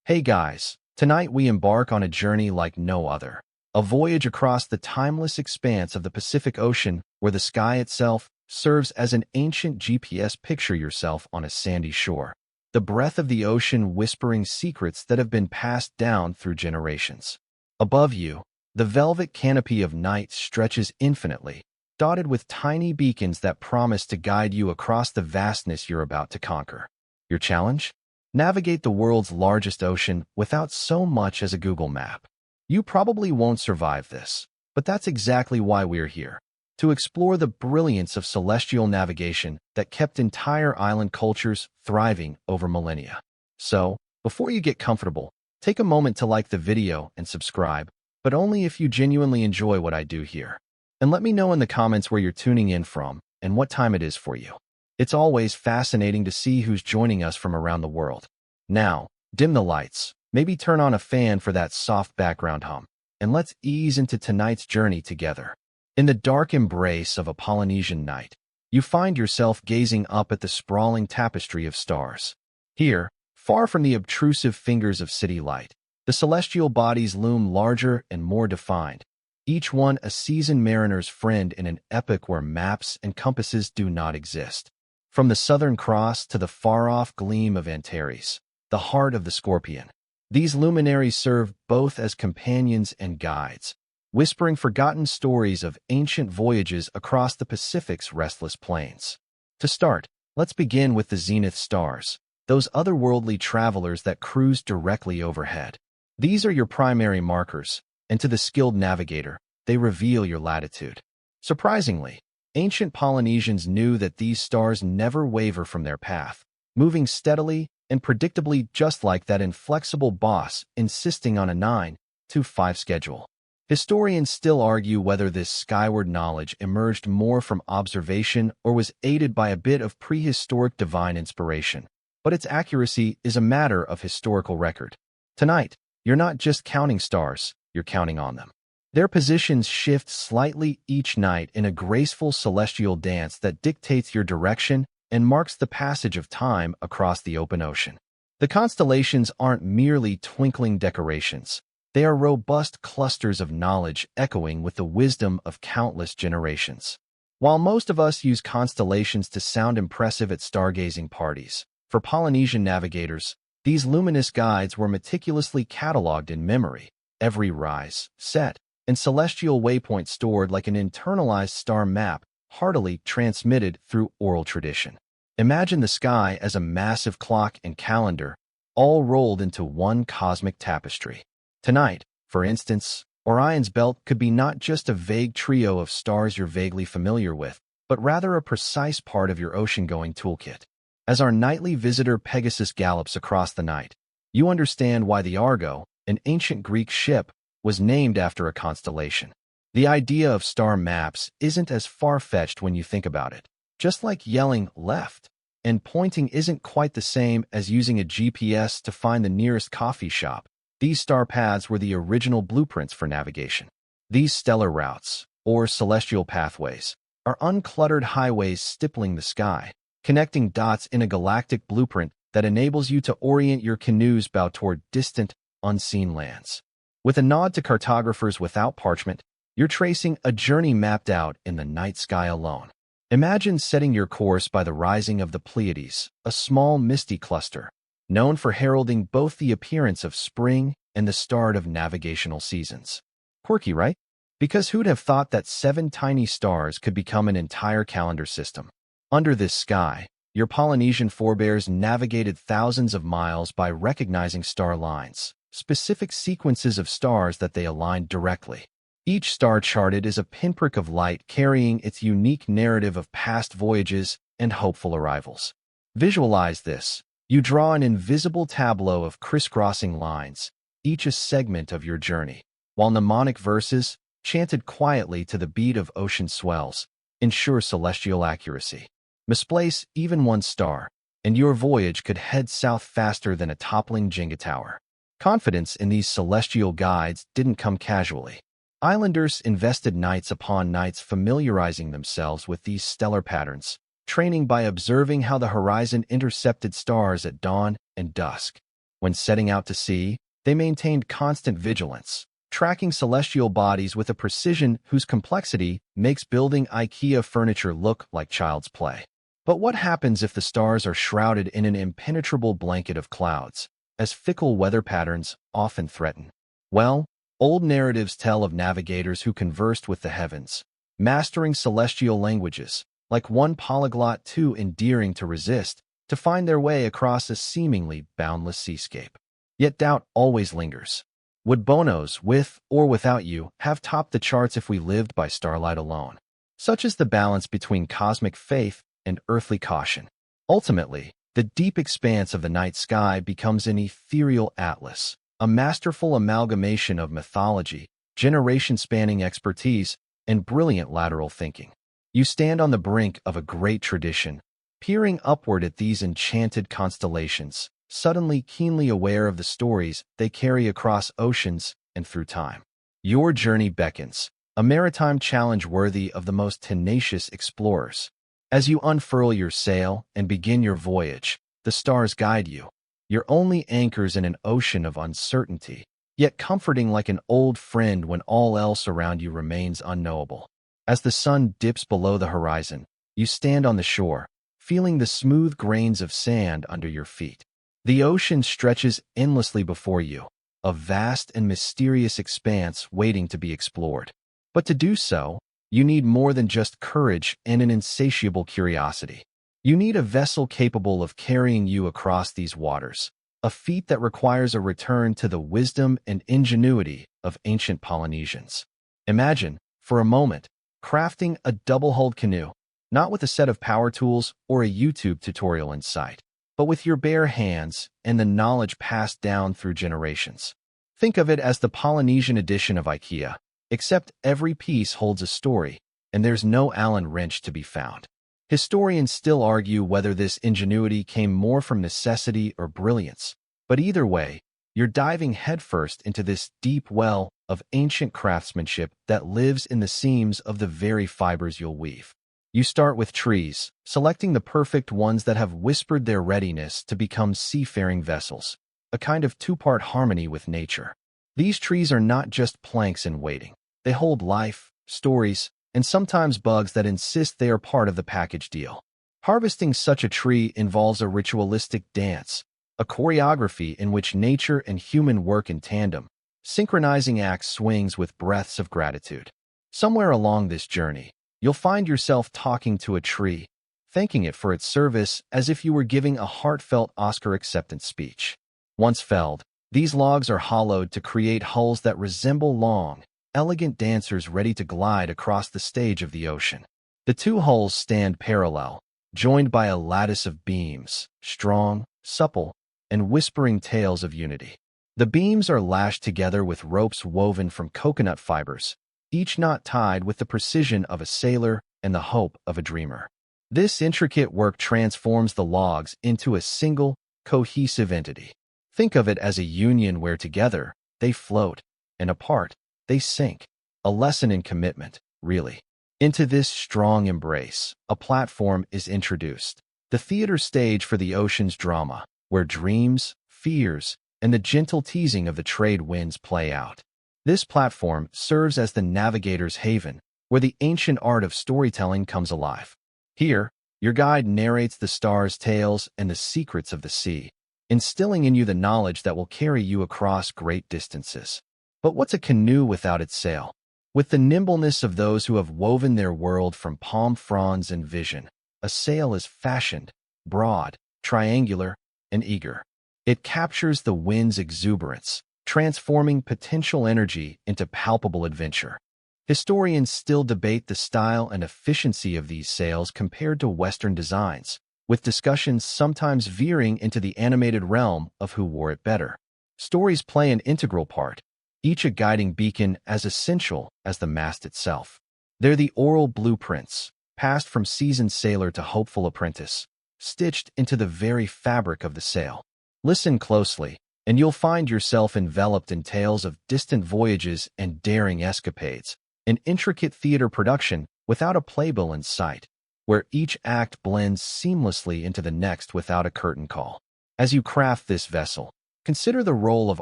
Hey guys, tonight we embark on a journey like no other. A voyage across the timeless expanse of the Pacific Ocean where the sky itself serves as an ancient GPS. Picture yourself on a sandy shore. The breath of the ocean whispering secrets that have been passed down through generations. Above you, the velvet canopy of night stretches infinitely, dotted with tiny beacons that promise to guide you across the vastness you're about to conquer. Your challenge? Navigate the world's largest ocean without so much as a Google map. You probably won't survive this, but that's exactly why we're here. To explore the brilliance of celestial navigation that kept entire island cultures thriving over millennia. So, before you get comfortable, take a moment to like the video and subscribe, but only if you genuinely enjoy what I do here. And let me know in the comments where you're tuning in from and what time it is for you. It's always fascinating to see who's joining us from around the world. Now, dim the lights, maybe turn on a fan for that soft background hum, and let's ease into tonight's journey together. In the dark embrace of a Polynesian night, you find yourself gazing up at the sprawling tapestry of stars. Here, far from the obtrusive fingers of city light, the celestial bodies loom larger and more defined, each one a seasoned mariner's friend in an epoch where maps and compasses do not exist. From the Southern Cross to the far-off gleam of Antares, the heart of the Scorpion, these luminaries serve both as companions and guides, whispering forgotten stories of ancient voyages across the Pacific's restless plains. To start, let's begin with the zenith stars, those otherworldly travelers that cruise directly overhead. These are your primary markers, and to the skilled navigator, they reveal your latitude. Surprisingly, ancient Polynesians knew that these stars never waver from their path, moving steadily and predictably just like that inflexible boss insisting on a 9-to-5 schedule. Historians still argue whether this skyward knowledge emerged more from observation or was aided by a bit of prehistoric divine inspiration, but its accuracy is a matter of historical record. Tonight, you're not just counting stars, you're counting on them. Their positions shift slightly each night in a graceful celestial dance that dictates your direction and marks the passage of time across the open ocean. The constellations aren't merely twinkling decorations. They are robust clusters of knowledge echoing with the wisdom of countless generations. While most of us use constellations to sound impressive at stargazing parties, for Polynesian navigators, these luminous guides were meticulously cataloged in memory, every rise, set, and celestial waypoint stored like an internalized star map, heartily transmitted through oral tradition. Imagine the sky as a massive clock and calendar, all rolled into one cosmic tapestry. Tonight, for instance, Orion's belt could be not just a vague trio of stars you're vaguely familiar with, but rather a precise part of your ocean-going toolkit. As our nightly visitor Pegasus gallops across the night, you understand why the Argo, an ancient Greek ship, was named after a constellation. The idea of star maps isn't as far-fetched when you think about it. Just like yelling left and pointing isn't quite the same as using a GPS to find the nearest coffee shop, these star paths were the original blueprints for navigation. These stellar routes, or celestial pathways, are uncluttered highways stippling the sky, connecting dots in a galactic blueprint that enables you to orient your canoe's bow toward distant, unseen lands. With a nod to cartographers without parchment, you're tracing a journey mapped out in the night sky alone. Imagine setting your course by the rising of the Pleiades, a small misty cluster, known for heralding both the appearance of spring and the start of navigational seasons. Quirky, right? Because who'd have thought that 7 tiny stars could become an entire calendar system? Under this sky, your Polynesian forebears navigated thousands of miles by recognizing star lines, specific sequences of stars that they aligned directly. Each star charted is a pinprick of light carrying its unique narrative of past voyages and hopeful arrivals. Visualize this. You draw an invisible tableau of crisscrossing lines, each a segment of your journey, while mnemonic verses, chanted quietly to the beat of ocean swells, ensure celestial accuracy. Misplace even one star, and your voyage could head south faster than a toppling Jenga tower. Confidence in these celestial guides didn't come casually. Islanders invested nights upon nights familiarizing themselves with these stellar patterns, training by observing how the horizon intercepted stars at dawn and dusk. When setting out to sea, they maintained constant vigilance, tracking celestial bodies with a precision whose complexity makes building IKEA furniture look like child's play. But what happens if the stars are shrouded in an impenetrable blanket of clouds, as fickle weather patterns often threaten? Well, old narratives tell of navigators who conversed with the heavens, mastering celestial languages, like one polyglot too endearing to resist, to find their way across a seemingly boundless seascape. Yet doubt always lingers. Would Bono's, with or without you, have topped the charts if we lived by starlight alone? Such is the balance between cosmic faith and earthly caution. Ultimately, the deep expanse of the night sky becomes an ethereal atlas, a masterful amalgamation of mythology, generation-spanning expertise, and brilliant lateral thinking. You stand on the brink of a great tradition, peering upward at these enchanted constellations, suddenly keenly aware of the stories they carry across oceans and through time. Your journey beckons, a maritime challenge worthy of the most tenacious explorers. As you unfurl your sail and begin your voyage, the stars guide you, your only anchors in an ocean of uncertainty, yet comforting like an old friend when all else around you remains unknowable. As the sun dips below the horizon, you stand on the shore, feeling the smooth grains of sand under your feet. The ocean stretches endlessly before you, a vast and mysterious expanse waiting to be explored. But to do so, you need more than just courage and an insatiable curiosity. You need a vessel capable of carrying you across these waters, a feat that requires a return to the wisdom and ingenuity of ancient Polynesians. Imagine, for a moment, crafting a double-hulled canoe, not with a set of power tools or a YouTube tutorial in sight, but with your bare hands and the knowledge passed down through generations. Think of it as the Polynesian edition of IKEA, except every piece holds a story, and there's no Allen wrench to be found. Historians still argue whether this ingenuity came more from necessity or brilliance, but either way, you're diving headfirst into this deep well of ancient craftsmanship that lives in the seams of the very fibers you'll weave. You start with trees, selecting the perfect ones that have whispered their readiness to become seafaring vessels, a kind of two-part harmony with nature. These trees are not just planks in waiting. They hold life, stories, and sometimes bugs that insist they are part of the package deal. Harvesting such a tree involves a ritualistic dance, a choreography in which nature and human work in tandem, synchronizing axe swings with breaths of gratitude. Somewhere along this journey, you'll find yourself talking to a tree, thanking it for its service as if you were giving a heartfelt Oscar acceptance speech. Once felled, these logs are hollowed to create hulls that resemble long, elegant dancers ready to glide across the stage of the ocean. The two hulls stand parallel, joined by a lattice of beams, strong, supple, and whispering tales of unity. The beams are lashed together with ropes woven from coconut fibers, each knot tied with the precision of a sailor and the hope of a dreamer. This intricate work transforms the logs into a single, cohesive entity. Think of it as a union where together, they float, and apart, they sink. A lesson in commitment, really. Into this strong embrace, a platform is introduced. The theater stage for the ocean's drama, where dreams, fears, and the gentle teasing of the trade winds play out. This platform serves as the navigator's haven, where the ancient art of storytelling comes alive. Here, your guide narrates the stars' tales and the secrets of the sea, instilling in you the knowledge that will carry you across great distances. But what's a canoe without its sail? With the nimbleness of those who have woven their world from palm fronds and vision, a sail is fashioned, broad, triangular, and eager. It captures the wind's exuberance, transforming potential energy into palpable adventure. Historians still debate the style and efficiency of these sails compared to Western designs, with discussions sometimes veering into the animated realm of who wore it better. Stories play an integral part, each a guiding beacon as essential as the mast itself. They're the oral blueprints, passed from seasoned sailor to hopeful apprentice, stitched into the very fabric of the sail. Listen closely, and you'll find yourself enveloped in tales of distant voyages and daring escapades, an intricate theater production without a playbill in sight, where each act blends seamlessly into the next without a curtain call. As you craft this vessel, Consider the role of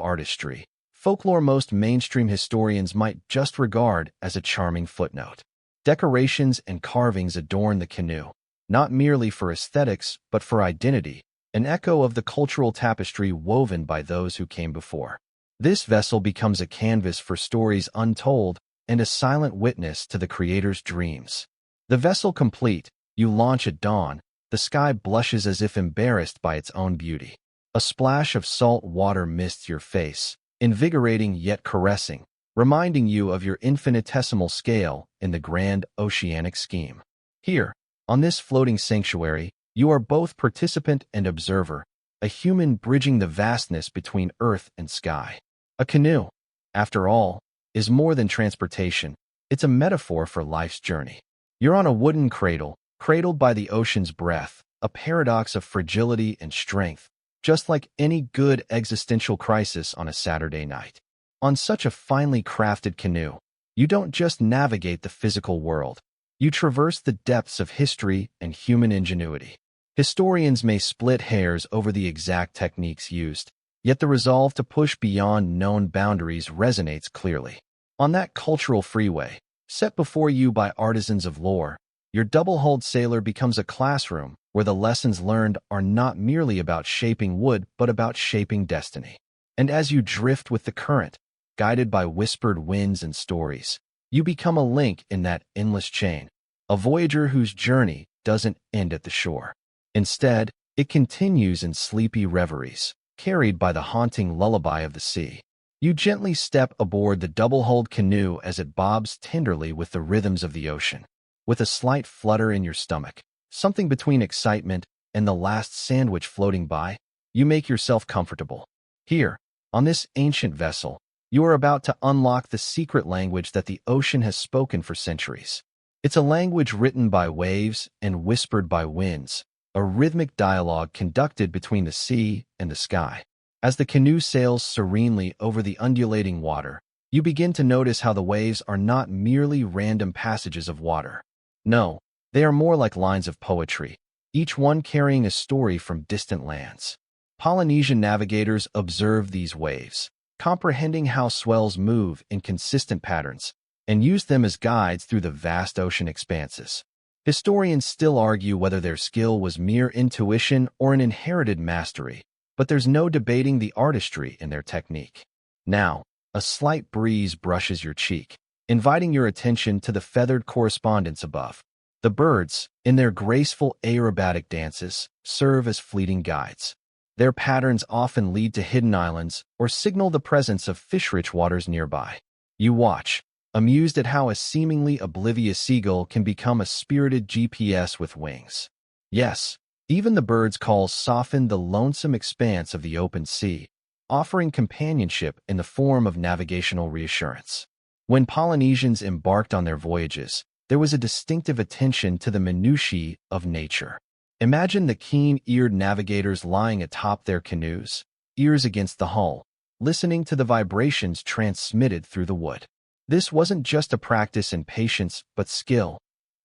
artistry. Folklore most mainstream historians might just regard as a charming footnote. Decorations and carvings adorn the canoe, not merely for aesthetics but for identity, an echo of the cultural tapestry woven by those who came before. This vessel becomes a canvas for stories untold and a silent witness to the creator's dreams. The vessel complete, you launch at dawn. The sky blushes as if embarrassed by its own beauty. A splash of salt water mists your face, invigorating yet caressing, reminding you of your infinitesimal scale in the grand oceanic scheme. Here, on this floating sanctuary, you are both participant and observer, a human bridging the vastness between earth and sky. A canoe, after all, is more than transportation. It's a metaphor for life's journey. You're on a wooden cradle, cradled by the ocean's breath, a paradox of fragility and strength, just like any good existential crisis on a Saturday night. On such a finely crafted canoe, you don't just navigate the physical world. You traverse the depths of history and human ingenuity. Historians may split hairs over the exact techniques used, yet the resolve to push beyond known boundaries resonates clearly. On that cultural freeway, set before you by artisans of lore, your double-hulled sailor becomes a classroom where the lessons learned are not merely about shaping wood but about shaping destiny. And as you drift with the current, guided by whispered winds and stories, you become a link in that endless chain, a voyager whose journey doesn't end at the shore. Instead, it continues in sleepy reveries, carried by the haunting lullaby of the sea. You gently step aboard the double-hulled canoe as it bobs tenderly with the rhythms of the ocean. With a slight flutter in your stomach, something between excitement and the last sandwich floating by, you make yourself comfortable. Here, on this ancient vessel, you are about to unlock the secret language that the ocean has spoken for centuries. It's a language written by waves and whispered by winds, a rhythmic dialogue conducted between the sea and the sky. As the canoe sails serenely over the undulating water, you begin to notice how the waves are not merely random passages of water. No, they are more like lines of poetry, each one carrying a story from distant lands. Polynesian navigators observed these waves, comprehending how swells move in consistent patterns, and used them as guides through the vast ocean expanses. Historians still argue whether their skill was mere intuition or an inherited mastery, but there's no debating the artistry in their technique. Now, a slight breeze brushes your cheek, inviting your attention to the feathered correspondence above. The birds, in their graceful aerobatic dances, serve as fleeting guides. Their patterns often lead to hidden islands or signal the presence of fish-rich waters nearby. You watch, amused at how a seemingly oblivious seagull can become a spirited GPS with wings. Yes, even the birds' calls soften the lonesome expanse of the open sea, offering companionship in the form of navigational reassurance. When Polynesians embarked on their voyages, there was a distinctive attention to the minutiae of nature. Imagine the keen-eared navigators lying atop their canoes, ears against the hull, listening to the vibrations transmitted through the wood. This wasn't just a practice in patience but skill,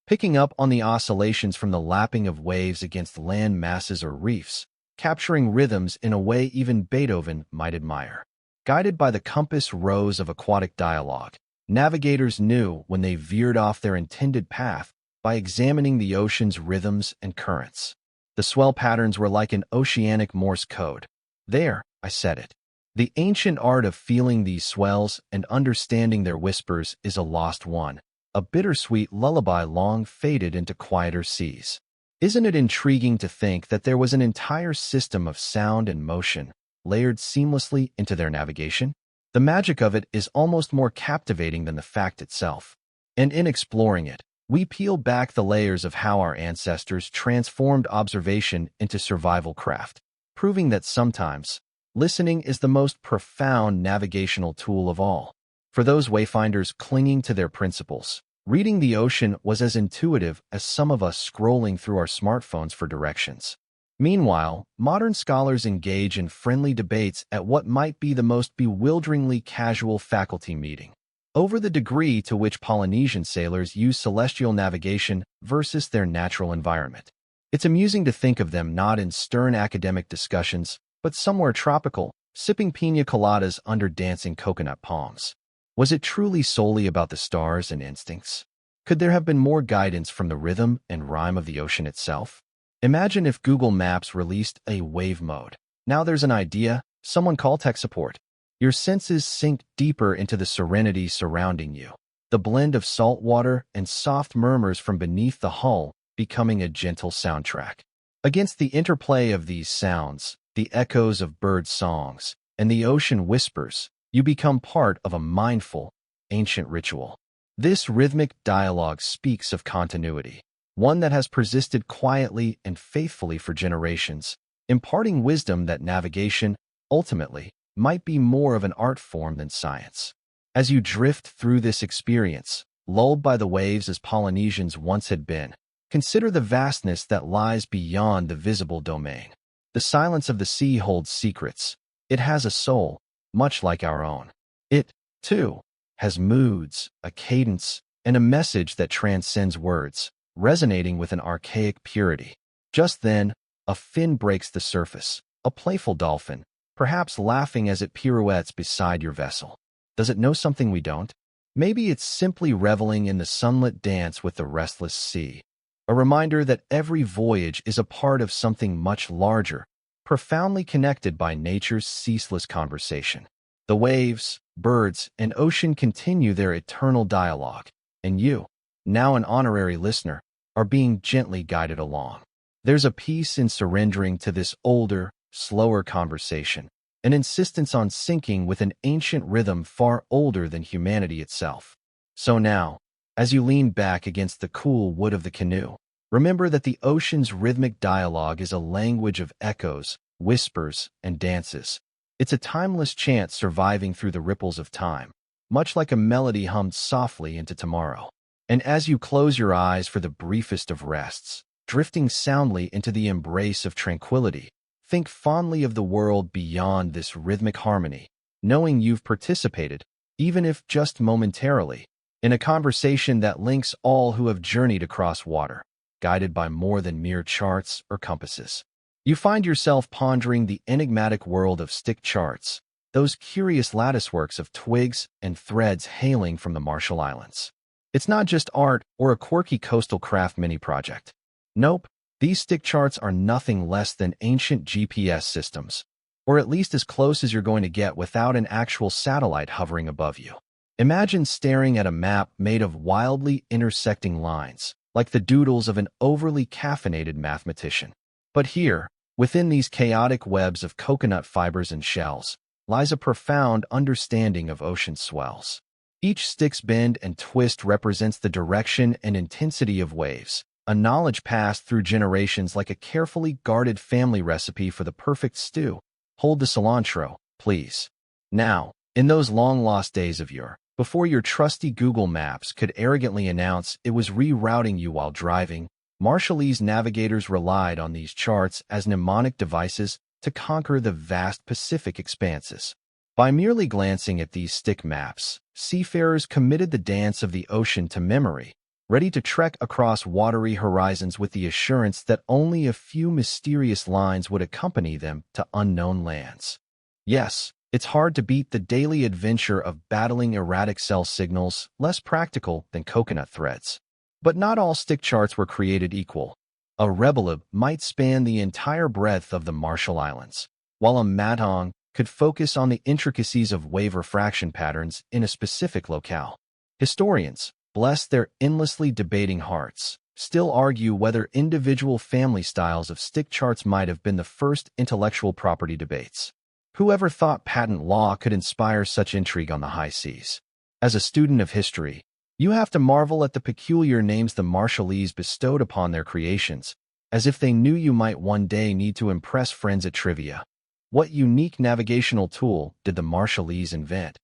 picking up on the oscillations from the lapping of waves against land masses or reefs, capturing rhythms in a way even Beethoven might admire. Guided by the compass rose of aquatic dialogue, navigators knew when they veered off their intended path by examining the ocean's rhythms and currents. The swell patterns were like an oceanic Morse code. There, I said it. The ancient art of feeling these swells and understanding their whispers is a lost one, a bittersweet lullaby long faded into quieter seas. Isn't it intriguing to think that there was an entire system of sound and motion layered seamlessly into their navigation? The magic of it is almost more captivating than the fact itself. And in exploring it, we peel back the layers of how our ancestors transformed observation into survival craft, proving that sometimes listening is the most profound navigational tool of all. For those wayfinders clinging to their principles, reading the ocean was as intuitive as some of us scrolling through our smartphones for directions. Meanwhile, modern scholars engage in friendly debates at what might be the most bewilderingly casual faculty meeting over the degree to which Polynesian sailors use celestial navigation versus their natural environment. It's amusing to think of them not in stern academic discussions, but somewhere tropical, sipping piña coladas under dancing coconut palms. Was it truly solely about the stars and instincts? Could there have been more guidance from the rhythm and rhyme of the ocean itself? Imagine if Google Maps released a wave mode. Now there's an idea, someone call tech support. Your senses sink deeper into the serenity surrounding you. The blend of salt water and soft murmurs from beneath the hull becoming a gentle soundtrack. Against the interplay of these sounds, the echoes of bird songs, and the ocean whispers, you become part of a mindful, ancient ritual. This rhythmic dialogue speaks of continuity, one that has persisted quietly and faithfully for generations, imparting wisdom that navigation, ultimately, might be more of an art form than science. As you drift through this experience, lulled by the waves as Polynesians once had been, consider the vastness that lies beyond the visible domain. The silence of the sea holds secrets. It has a soul, much like our own. It, too, has moods, a cadence, and a message that transcends words, resonating with an archaic purity. Just then, a fin breaks the surface, a playful dolphin, perhaps laughing as it pirouettes beside your vessel. Does it know something we don't? Maybe it's simply reveling in the sunlit dance with the restless sea. A reminder that every voyage is a part of something much larger, profoundly connected by nature's ceaseless conversation. The waves, birds, and ocean continue their eternal dialogue, and you, now an honorary listener, are being gently guided along. There's a peace in surrendering to this older, slower conversation, an insistence on syncing with an ancient rhythm far older than humanity itself. So now, as you lean back against the cool wood of the canoe, remember that the ocean's rhythmic dialogue is a language of echoes, whispers, and dances. It's a timeless chant surviving through the ripples of time, much like a melody hummed softly into tomorrow. And as you close your eyes for the briefest of rests, drifting soundly into the embrace of tranquility, think fondly of the world beyond this rhythmic harmony, knowing you've participated, even if just momentarily, in a conversation that links all who have journeyed across water, guided by more than mere charts or compasses. You find yourself pondering the enigmatic world of stick charts, those curious latticeworks of twigs and threads hailing from the Marshall Islands. It's not just art or a quirky coastal craft mini-project. Nope, these stick charts are nothing less than ancient GPS systems, or at least as close as you're going to get without an actual satellite hovering above you. Imagine staring at a map made of wildly intersecting lines, like the doodles of an overly caffeinated mathematician. But here, within these chaotic webs of coconut fibers and shells, lies a profound understanding of ocean swells. Each stick's bend and twist represents the direction and intensity of waves, a knowledge passed through generations like a carefully guarded family recipe for the perfect stew. Hold the cilantro, please. Now, in those long-lost days of yore, before your trusty Google Maps could arrogantly announce it was rerouting you while driving, Marshallese navigators relied on these charts as mnemonic devices to conquer the vast Pacific expanses. By merely glancing at these stick maps, seafarers committed the dance of the ocean to memory, ready to trek across watery horizons with the assurance that only a few mysterious lines would accompany them to unknown lands. Yes, it's hard to beat the daily adventure of battling erratic cell signals, less practical than coconut threads. But not all stick charts were created equal. A rebelib might span the entire breadth of the Marshall Islands, while a matong could focus on the intricacies of wave refraction patterns in a specific locale. Historians, bless their endlessly debating hearts, still argue whether individual family styles of stick charts might have been the first intellectual property debates. Whoever thought patent law could inspire such intrigue on the high seas? As a student of history, you have to marvel at the peculiar names the Marshallese bestowed upon their creations, as if they knew you might one day need to impress friends at trivia. What unique navigational tool did the Marshallese invent?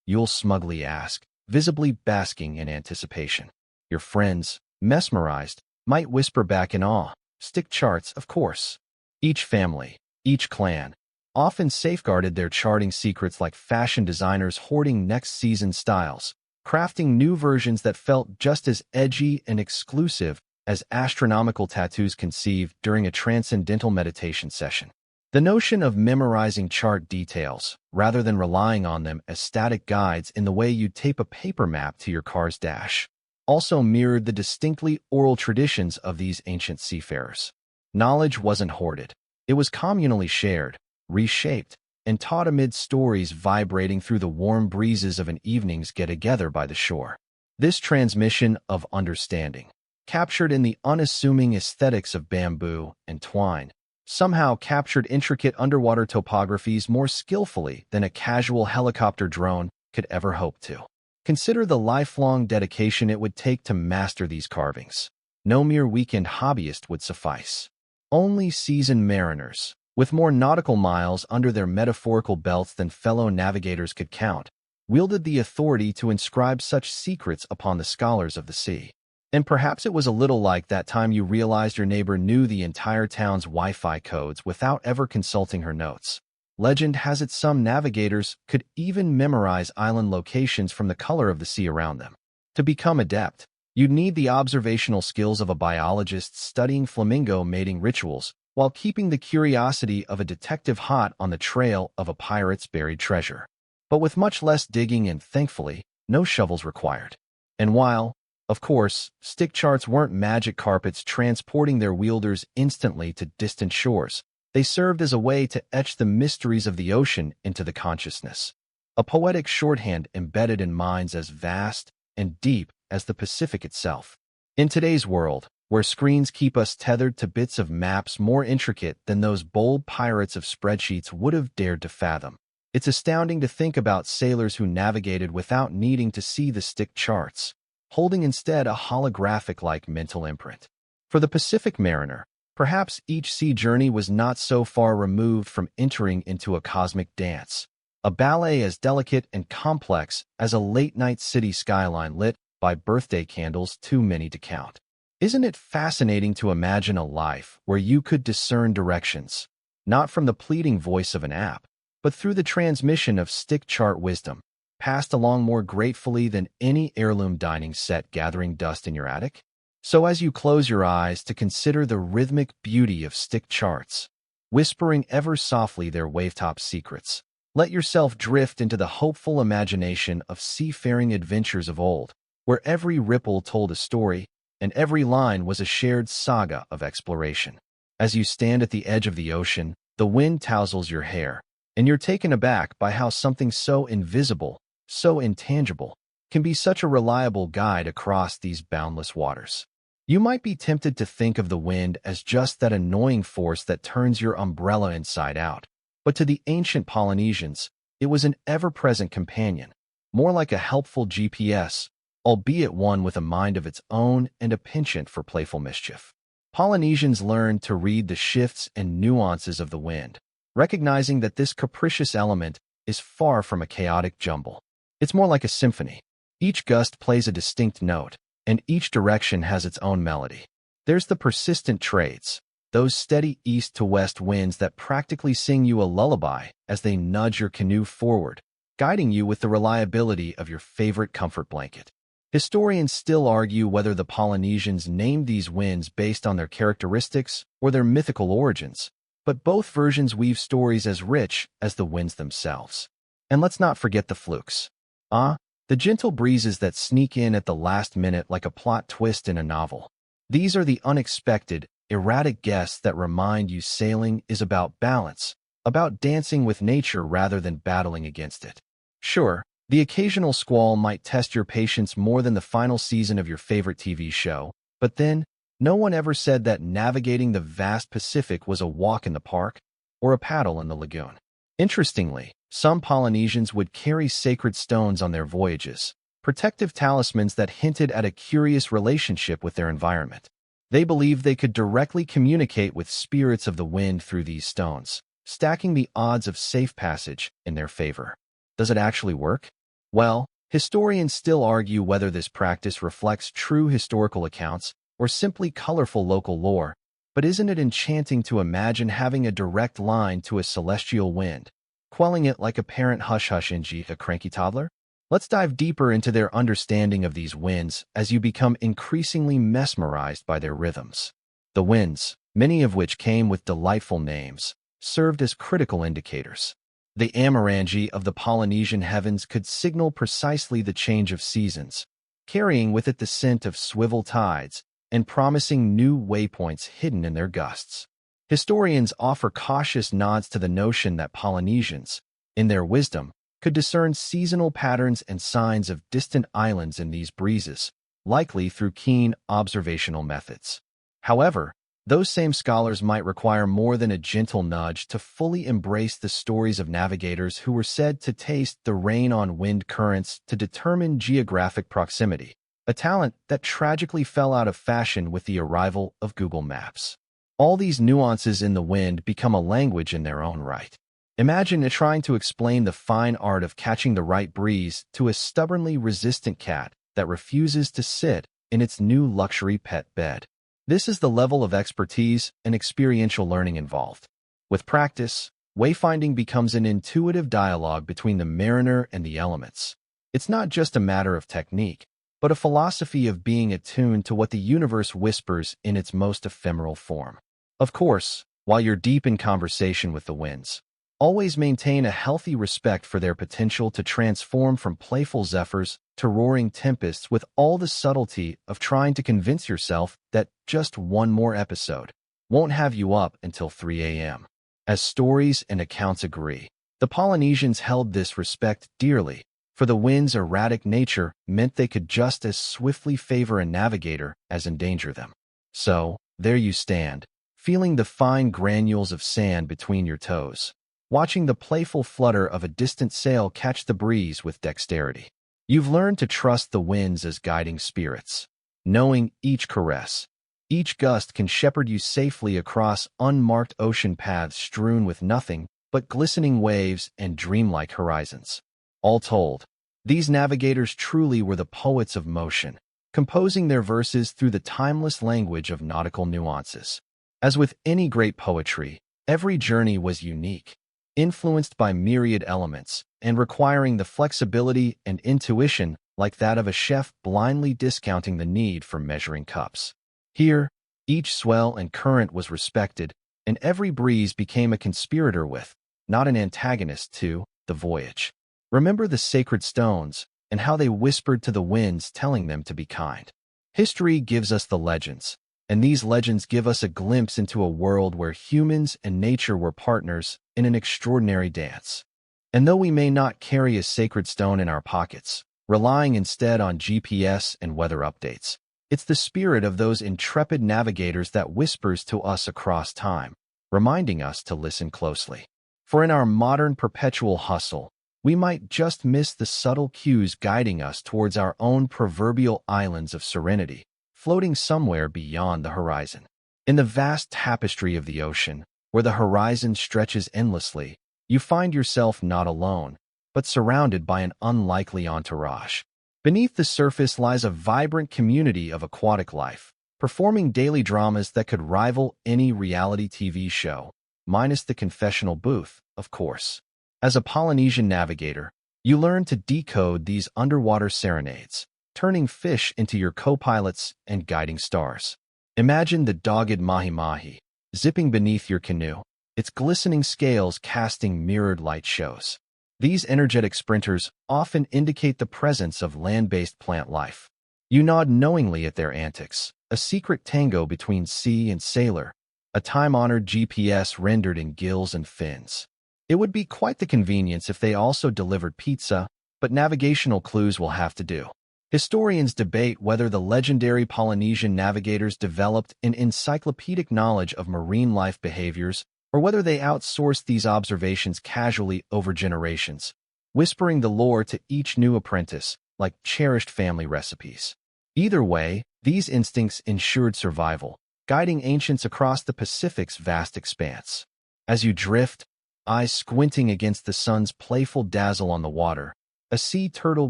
You'll smugly ask, visibly basking in anticipation. Your friends, mesmerized, might whisper back in awe, stick charts, of course. Each family, each clan, often safeguarded their charting secrets like fashion designers hoarding next season's styles, crafting new versions that felt just as edgy and exclusive as astronomical tattoos conceived during a transcendental meditation session. The notion of memorizing chart details, rather than relying on them as static guides in the way you'd tape a paper map to your car's dash, also mirrored the distinctly oral traditions of these ancient seafarers. Knowledge wasn't hoarded. It was communally shared, reshaped, and taught amid stories vibrating through the warm breezes of an evening's get-together by the shore. This transmission of understanding, captured in the unassuming aesthetics of bamboo and twine, somehow captured intricate underwater topographies more skillfully than a casual helicopter drone could ever hope to. Consider the lifelong dedication it would take to master these carvings. No mere weekend hobbyist would suffice. Only seasoned mariners, with more nautical miles under their metaphorical belts than fellow navigators could count, wielded the authority to inscribe such secrets upon the scholars of the sea. And perhaps it was a little like that time you realized your neighbor knew the entire town's Wi-Fi codes without ever consulting her notes. Legend has it some navigators could even memorize island locations from the color of the sea around them. To become adept, you'd need the observational skills of a biologist studying flamingo mating rituals while keeping the curiosity of a detective hot on the trail of a pirate's buried treasure. But with much less digging and, thankfully, no shovels required. And while, of course, stick charts weren't magic carpets transporting their wielders instantly to distant shores, they served as a way to etch the mysteries of the ocean into the consciousness. A poetic shorthand embedded in minds as vast and deep as the Pacific itself. In today's world, where screens keep us tethered to bits of maps more intricate than those bold pirates of spreadsheets would have dared to fathom, it's astounding to think about sailors who navigated without needing to see the stick charts, holding instead a holographic-like mental imprint. For the Pacific mariner, perhaps each sea journey was not so far removed from entering into a cosmic dance, a ballet as delicate and complex as a late-night city skyline lit by birthday candles too many to count. Isn't it fascinating to imagine a life where you could discern directions, not from the pleading voice of an app, but through the transmission of stick chart wisdom, passed along more gratefully than any heirloom dining set gathering dust in your attic? So as you close your eyes to consider the rhythmic beauty of stick charts, whispering ever softly their wavetop secrets, let yourself drift into the hopeful imagination of seafaring adventures of old, where every ripple told a story and every line was a shared saga of exploration. As you stand at the edge of the ocean, the wind tousles your hair, and you're taken aback by how something so invisible, so intangible, can be such a reliable guide across these boundless waters. You might be tempted to think of the wind as just that annoying force that turns your umbrella inside out, but to the ancient Polynesians, it was an ever-present companion, more like a helpful GPS, albeit one with a mind of its own and a penchant for playful mischief. Polynesians learned to read the shifts and nuances of the wind, recognizing that this capricious element is far from a chaotic jumble. It's more like a symphony. Each gust plays a distinct note, and each direction has its own melody. There's the persistent trades, those steady east-to-west winds that practically sing you a lullaby as they nudge your canoe forward, guiding you with the reliability of your favorite comfort blanket. Historians still argue whether the Polynesians named these winds based on their characteristics or their mythical origins, but both versions weave stories as rich as the winds themselves. And let's not forget the flukes. The gentle breezes that sneak in at the last minute like a plot twist in a novel. These are the unexpected, erratic guests that remind you sailing is about balance, about dancing with nature rather than battling against it. Sure, the occasional squall might test your patience more than the final season of your favorite TV show, but then, no one ever said that navigating the vast Pacific was a walk in the park or a paddle in the lagoon. Interestingly, some Polynesians would carry sacred stones on their voyages, protective talismans that hinted at a curious relationship with their environment. They believed they could directly communicate with spirits of the wind through these stones, stacking the odds of safe passage in their favor. Does it actually work? Well, historians still argue whether this practice reflects true historical accounts or simply colorful local lore, but isn't it enchanting to imagine having a direct line to a celestial wind, quelling it like a parent hush-hush in a cranky toddler? Let's dive deeper into their understanding of these winds as you become increasingly mesmerized by their rhythms. The winds, many of which came with delightful names, served as critical indicators. The amarangi of the Polynesian heavens could signal precisely the change of seasons, carrying with it the scent of swivel tides and promising new waypoints hidden in their gusts. Historians offer cautious nods to the notion that Polynesians, in their wisdom, could discern seasonal patterns and signs of distant islands in these breezes, likely through keen observational methods. However, those same scholars might require more than a gentle nudge to fully embrace the stories of navigators who were said to taste the rain on wind currents to determine geographic proximity, a talent that tragically fell out of fashion with the arrival of Google Maps. All these nuances in the wind become a language in their own right. Imagine trying to explain the fine art of catching the right breeze to a stubbornly resistant cat that refuses to sit in its new luxury pet bed. This is the level of expertise and experiential learning involved. With practice, wayfinding becomes an intuitive dialogue between the mariner and the elements. It's not just a matter of technique, but a philosophy of being attuned to what the universe whispers in its most ephemeral form. Of course, while you're deep in conversation with the winds, always maintain a healthy respect for their potential to transform from playful zephyrs to roaring tempests with all the subtlety of trying to convince yourself that just one more episode won't have you up until 3 a.m. As stories and accounts agree, the Polynesians held this respect dearly, for the wind's erratic nature meant they could just as swiftly favor a navigator as endanger them. So, there you stand, feeling the fine granules of sand between your toes, watching the playful flutter of a distant sail catch the breeze with dexterity. You've learned to trust the winds as guiding spirits, knowing each caress, each gust can shepherd you safely across unmarked ocean paths strewn with nothing but glistening waves and dreamlike horizons. All told, these navigators truly were the poets of motion, composing their verses through the timeless language of nautical nuances. As with any great poetry, every journey was unique, influenced by myriad elements, and requiring the flexibility and intuition like that of a chef blindly discounting the need for measuring cups. Here, each swell and current was respected, and every breeze became a conspirator with, not an antagonist to, the voyage. Remember the sacred stones, and how they whispered to the winds telling them to be kind. History gives us the legends, and these legends give us a glimpse into a world where humans and nature were partners in an extraordinary dance. And though we may not carry a sacred stone in our pockets, relying instead on GPS and weather updates, it's the spirit of those intrepid navigators that whispers to us across time, reminding us to listen closely. For in our modern perpetual hustle, we might just miss the subtle cues guiding us towards our own proverbial islands of serenity, floating somewhere beyond the horizon. In the vast tapestry of the ocean, where the horizon stretches endlessly, you find yourself not alone, but surrounded by an unlikely entourage. Beneath the surface lies a vibrant community of aquatic life, performing daily dramas that could rival any reality TV show, minus the confessional booth, of course. As a Polynesian navigator, you learn to decode these underwater serenades, turning fish into your co-pilots and guiding stars. Imagine the dogged mahi-mahi, zipping beneath your canoe, its glistening scales casting mirrored light shows. These energetic sprinters often indicate the presence of land-based plant life. You nod knowingly at their antics, a secret tango between sea and sailor, a time-honored GPS rendered in gills and fins. It would be quite the convenience if they also delivered pizza, but navigational clues will have to do. Historians debate whether the legendary Polynesian navigators developed an encyclopedic knowledge of marine life behaviors or whether they outsourced these observations casually over generations, whispering the lore to each new apprentice like cherished family recipes. Either way, these instincts ensured survival, guiding ancients across the Pacific's vast expanse. As you drift, eyes squinting against the sun's playful dazzle on the water, a sea turtle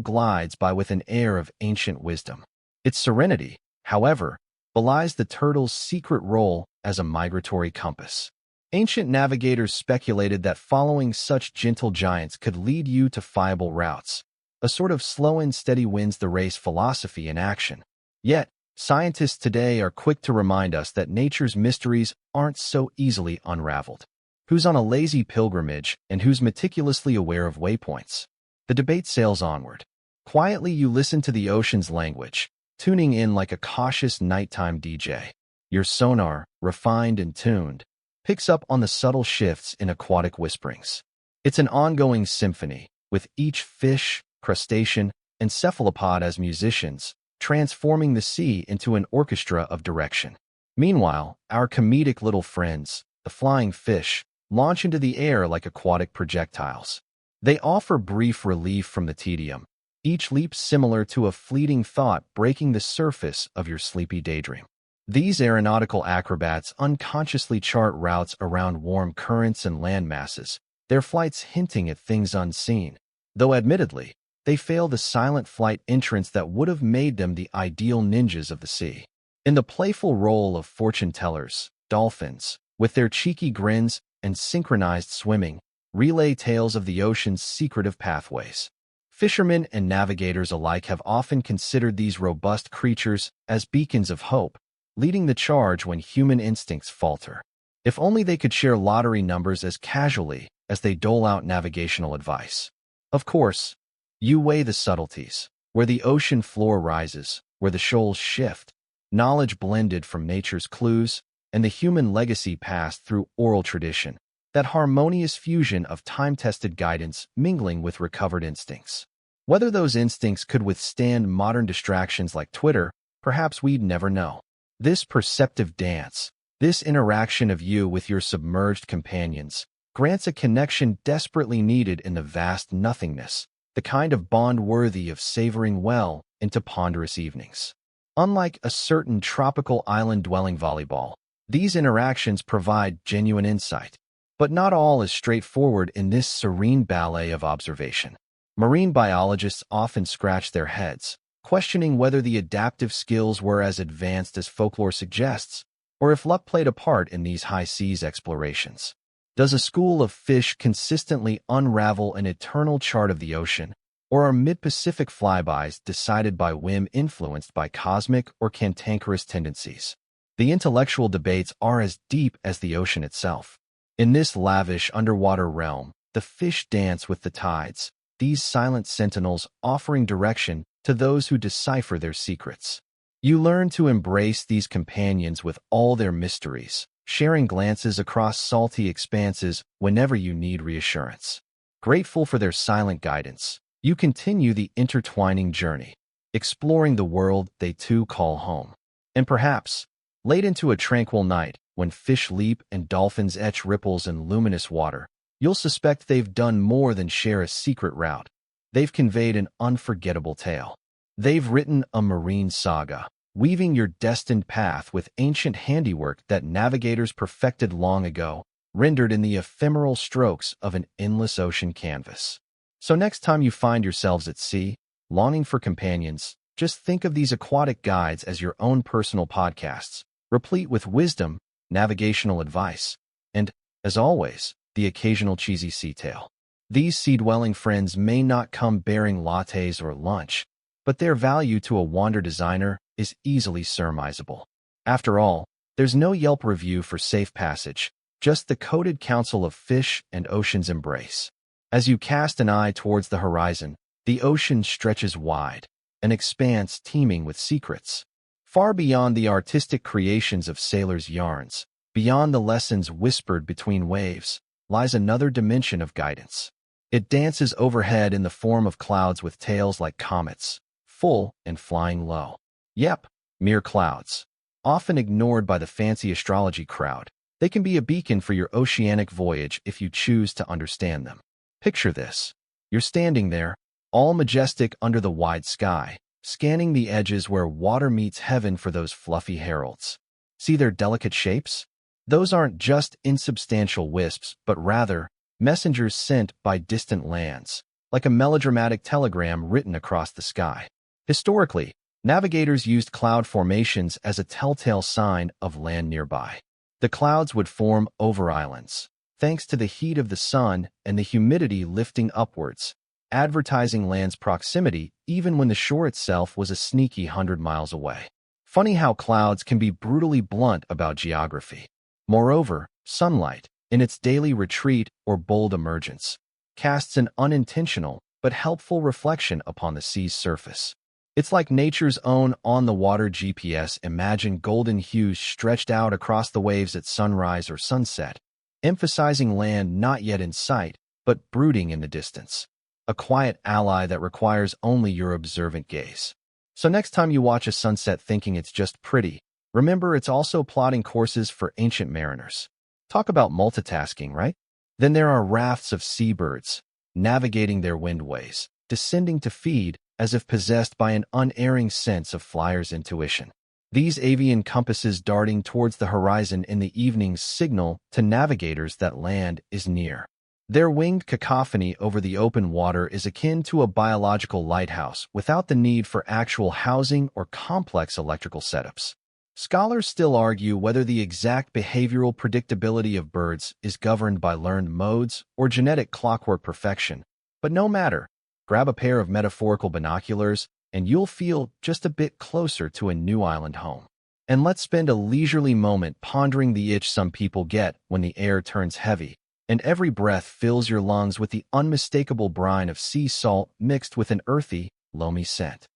glides by with an air of ancient wisdom. Its serenity, however, belies the turtle's secret role as a migratory compass. Ancient navigators speculated that following such gentle giants could lead you to viable routes, a sort of slow and steady wins the race philosophy in action. Yet, scientists today are quick to remind us that nature's mysteries aren't so easily unraveled. Who's on a lazy pilgrimage and who's meticulously aware of waypoints? The debate sails onward. Quietly, you listen to the ocean's language, tuning in like a cautious nighttime DJ. Your sonar, refined and tuned, picks up on the subtle shifts in aquatic whisperings. It's an ongoing symphony, with each fish, crustacean, and cephalopod as musicians, transforming the sea into an orchestra of direction. Meanwhile, our comedic little friends, the flying fish, launch into the air like aquatic projectiles. They offer brief relief from the tedium, each leap similar to a fleeting thought breaking the surface of your sleepy daydream. These aeronautical acrobats unconsciously chart routes around warm currents and land masses, their flights hinting at things unseen, though admittedly, they fail the silent flight entrance that would have made them the ideal ninjas of the sea. In the playful role of fortune tellers, dolphins, with their cheeky grins and synchronized swimming, relay tales of the ocean's secretive pathways. Fishermen and navigators alike have often considered these robust creatures as beacons of hope, leading the charge when human instincts falter. If only they could share lottery numbers as casually as they dole out navigational advice. Of course, you weigh the subtleties, where the ocean floor rises, where the shoals shift, knowledge blended from nature's clues, and the human legacy passed through oral tradition, that harmonious fusion of time-tested guidance mingling with recovered instincts. Whether those instincts could withstand modern distractions like Twitter, perhaps we'd never know. This perceptive dance, this interaction of you with your submerged companions, grants a connection desperately needed in the vast nothingness, the kind of bond worthy of savoring well into ponderous evenings. Unlike a certain tropical island-dwelling volleyball, these interactions provide genuine insight. But not all is straightforward in this serene ballet of observation. Marine biologists often scratch their heads, questioning whether the adaptive skills were as advanced as folklore suggests, or if luck played a part in these high seas explorations. Does a school of fish consistently unravel an eternal chart of the ocean, or are mid-Pacific flybys decided by whim influenced by cosmic or cantankerous tendencies? The intellectual debates are as deep as the ocean itself. In this lavish underwater realm, the fish dance with the tides, these silent sentinels offering direction to those who decipher their secrets. You learn to embrace these companions with all their mysteries, sharing glances across salty expanses whenever you need reassurance. Grateful for their silent guidance, you continue the intertwining journey, exploring the world they too call home. And perhaps, late into a tranquil night, when fish leap and dolphins etch ripples in luminous water, you'll suspect they've done more than share a secret route. They've conveyed an unforgettable tale. They've written a marine saga, weaving your destined path with ancient handiwork that navigators perfected long ago, rendered in the ephemeral strokes of an endless ocean canvas. So next time you find yourselves at sea, longing for companions, just think of these aquatic guides as your own personal podcasts, replete with wisdom, navigational advice, and, as always, the occasional cheesy sea tale. These sea-dwelling friends may not come bearing lattes or lunch, but their value to a wander designer is easily surmisable. After all, there's no Yelp review for safe passage, just the coded counsel of fish and ocean's embrace. As you cast an eye towards the horizon, the ocean stretches wide, an expanse teeming with secrets. Far beyond the artistic creations of sailors' yarns, beyond the lessons whispered between waves, lies another dimension of guidance. It dances overhead in the form of clouds with tails like comets, full and flying low. Yep, mere clouds. Often ignored by the fancy astrology crowd, they can be a beacon for your oceanic voyage if you choose to understand them. Picture this. You're standing there, all majestic under the wide sky, scanning the edges where water meets heaven for those fluffy heralds. See their delicate shapes? Those aren't just insubstantial wisps, but rather messengers sent by distant lands, like a melodramatic telegram written across the sky. Historically, navigators used cloud formations as a telltale sign of land nearby. The clouds would form over islands, thanks to the heat of the sun and the humidity lifting upwards, advertising land's proximity even when the shore itself was a sneaky 100 miles away. Funny how clouds can be brutally blunt about geography. Moreover, sunlight, in its daily retreat or bold emergence, casts an unintentional but helpful reflection upon the sea's surface. It's like nature's own on-the-water GPS. Imagine golden hues stretched out across the waves at sunrise or sunset, emphasizing land not yet in sight, but brooding in the distance. A quiet ally that requires only your observant gaze. So next time you watch a sunset thinking it's just pretty, remember it's also plotting courses for ancient mariners. Talk about multitasking, right? Then there are rafts of seabirds, navigating their windways, descending to feed, as if possessed by an unerring sense of flyer's intuition. These avian compasses darting towards the horizon in the evenings signal to navigators that land is near. Their winged cacophony over the open water is akin to a biological lighthouse without the need for actual housing or complex electrical setups. Scholars still argue whether the exact behavioral predictability of birds is governed by learned modes or genetic clockwork perfection, but no matter, grab a pair of metaphorical binoculars and you'll feel just a bit closer to a new island home. And let's spend a leisurely moment pondering the itch some people get when the air turns heavy, and every breath fills your lungs with the unmistakable brine of sea salt mixed with an earthy, loamy scent.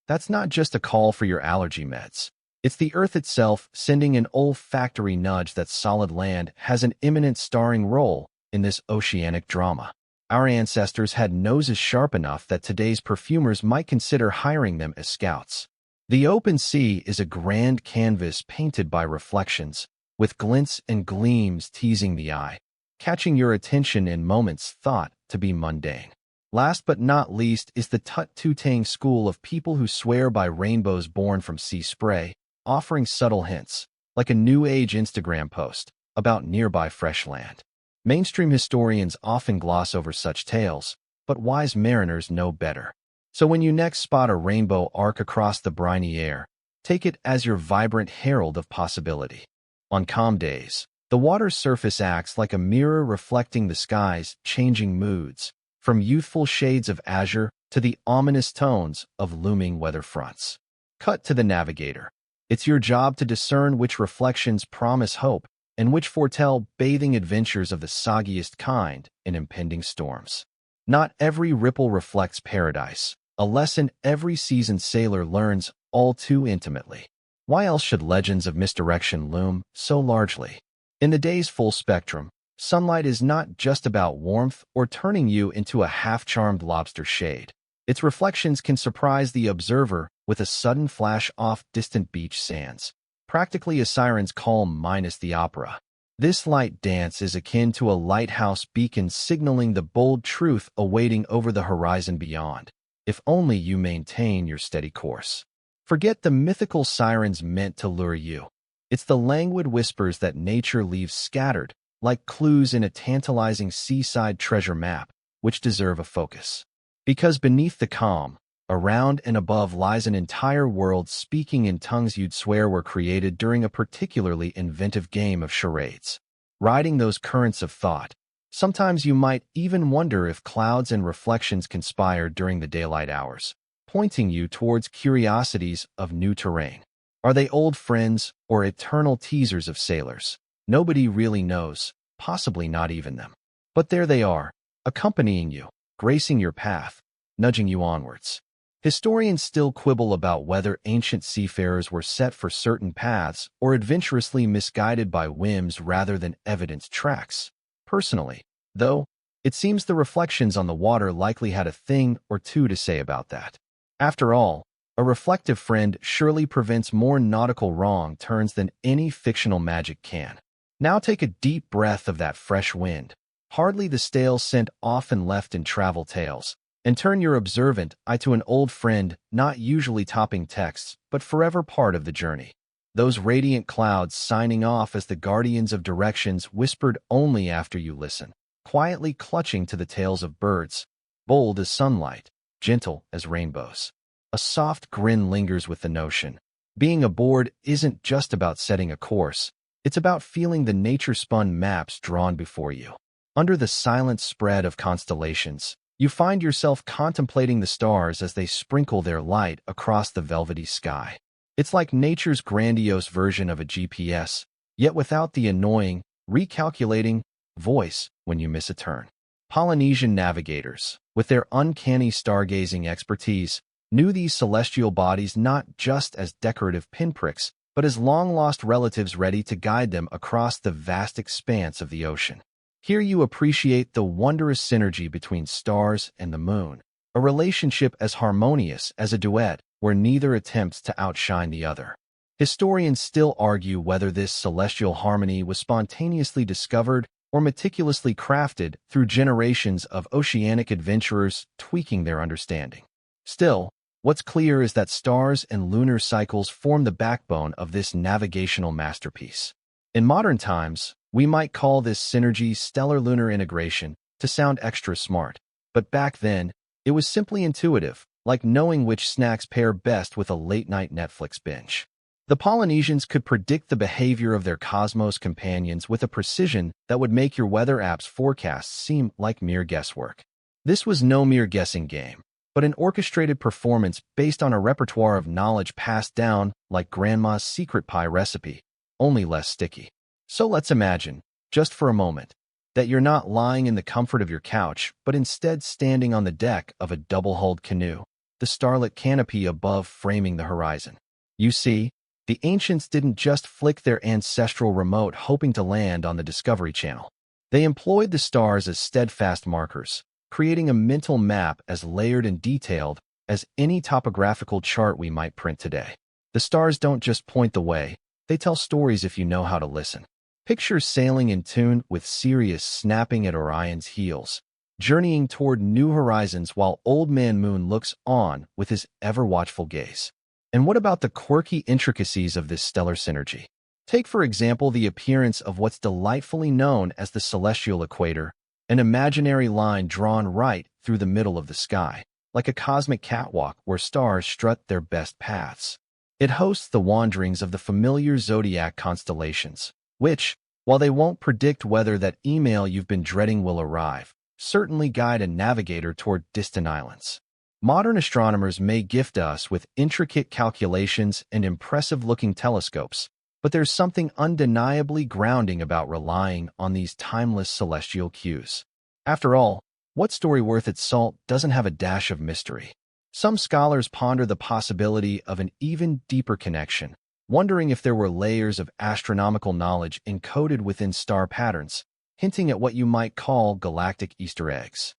That's not just a call for your allergy meds. It's the earth itself sending an olfactory nudge that solid land has an imminent starring role in this oceanic drama. Our ancestors had noses sharp enough that today's perfumers might consider hiring them as scouts. The open sea is a grand canvas painted by reflections, with glints and gleams teasing the eye, catching your attention in moments thought to be mundane. Last but not least is the tut-tutang school of people who swear by rainbows born from sea spray, offering subtle hints, like a new age Instagram post, about nearby fresh land. Mainstream historians often gloss over such tales, but wise mariners know better. So when you next spot a rainbow arc across the briny air, take it as your vibrant herald of possibility. On calm days, the water's surface acts like a mirror reflecting the sky's changing moods, from youthful shades of azure to the ominous tones of looming weather fronts. Cut to the navigator. It's your job to discern which reflections promise hope and which foretell bathing adventures of the soggiest kind in impending storms. Not every ripple reflects paradise, a lesson every seasoned sailor learns all too intimately. Why else should legends of misdirection loom so largely? In the day's full spectrum, sunlight is not just about warmth or turning you into a half-charmed lobster shade. Its reflections can surprise the observer with a sudden flash off distant beach sands, practically a siren's calm minus the opera. This light dance is akin to a lighthouse beacon signaling the bold truth awaiting over the horizon beyond, if only you maintain your steady course. Forget the mythical sirens meant to lure you. It's the languid whispers that nature leaves scattered, like clues in a tantalizing seaside treasure map, which deserve a focus. Because beneath the calm, around and above lies an entire world speaking in tongues you'd swear were created during a particularly inventive game of charades. Riding those currents of thought, sometimes you might even wonder if clouds and reflections conspired during the daylight hours, pointing you towards curiosities of new terrain. Are they old friends or eternal teasers of sailors? Nobody really knows, possibly not even them. But there they are, accompanying you, gracing your path, nudging you onwards. Historians still quibble about whether ancient seafarers were set for certain paths or adventurously misguided by whims rather than evidenced tracks. Personally, though, it seems the reflections on the water likely had a thing or two to say about that. After all, a reflective friend surely prevents more nautical wrong turns than any fictional magic can. Now take a deep breath of that fresh wind, hardly the stale scent often left in travel tales, and turn your observant eye to an old friend not usually topping texts, but forever part of the journey. Those radiant clouds signing off as the guardians of directions whispered only after you listen, quietly clutching to the tails of birds, bold as sunlight, gentle as rainbows. A soft grin lingers with the notion. Being aboard isn't just about setting a course, it's about feeling the nature-spun maps drawn before you. Under the silent spread of constellations, you find yourself contemplating the stars as they sprinkle their light across the velvety sky. It's like nature's grandiose version of a GPS, yet without the annoying, recalculating, voice when you miss a turn. Polynesian navigators, with their uncanny stargazing expertise, knew these celestial bodies not just as decorative pinpricks, but as long-lost relatives ready to guide them across the vast expanse of the ocean. Here you appreciate the wondrous synergy between stars and the moon, a relationship as harmonious as a duet where neither attempts to outshine the other. Historians still argue whether this celestial harmony was spontaneously discovered or meticulously crafted through generations of oceanic adventurers tweaking their understanding. Still, what's clear is that stars and lunar cycles form the backbone of this navigational masterpiece. In modern times, we might call this synergy stellar-lunar integration to sound extra smart, but back then, it was simply intuitive, like knowing which snacks pair best with a late-night Netflix binge. The Polynesians could predict the behavior of their cosmos companions with a precision that would make your weather app's forecasts seem like mere guesswork. This was no mere guessing game, but an orchestrated performance based on a repertoire of knowledge passed down like grandma's secret pie recipe, only less sticky. So let's imagine, just for a moment, that you're not lying in the comfort of your couch, but instead standing on the deck of a double-hulled canoe, the starlit canopy above framing the horizon. You see, the ancients didn't just flick their ancestral remote hoping to land on the Discovery Channel. They employed the stars as steadfast markers, creating a mental map as layered and detailed as any topographical chart we might print today. The stars don't just point the way, they tell stories if you know how to listen. Picture sailing in tune with Sirius snapping at Orion's heels, journeying toward new horizons while Old Man Moon looks on with his ever-watchful gaze. And what about the quirky intricacies of this stellar synergy? Take, for example, the appearance of what's delightfully known as the celestial equator, an imaginary line drawn right through the middle of the sky, like a cosmic catwalk where stars strut their best paths. It hosts the wanderings of the familiar zodiac constellations, which, while they won't predict whether that email you've been dreading will arrive, certainly guide a navigator toward distant islands. Modern astronomers may gift us with intricate calculations and impressive-looking telescopes, but there's something undeniably grounding about relying on these timeless celestial cues. After all, what story worth its salt doesn't have a dash of mystery? Some scholars ponder the possibility of an even deeper connection, wondering if there were layers of astronomical knowledge encoded within star patterns, hinting at what you might call galactic Easter eggs.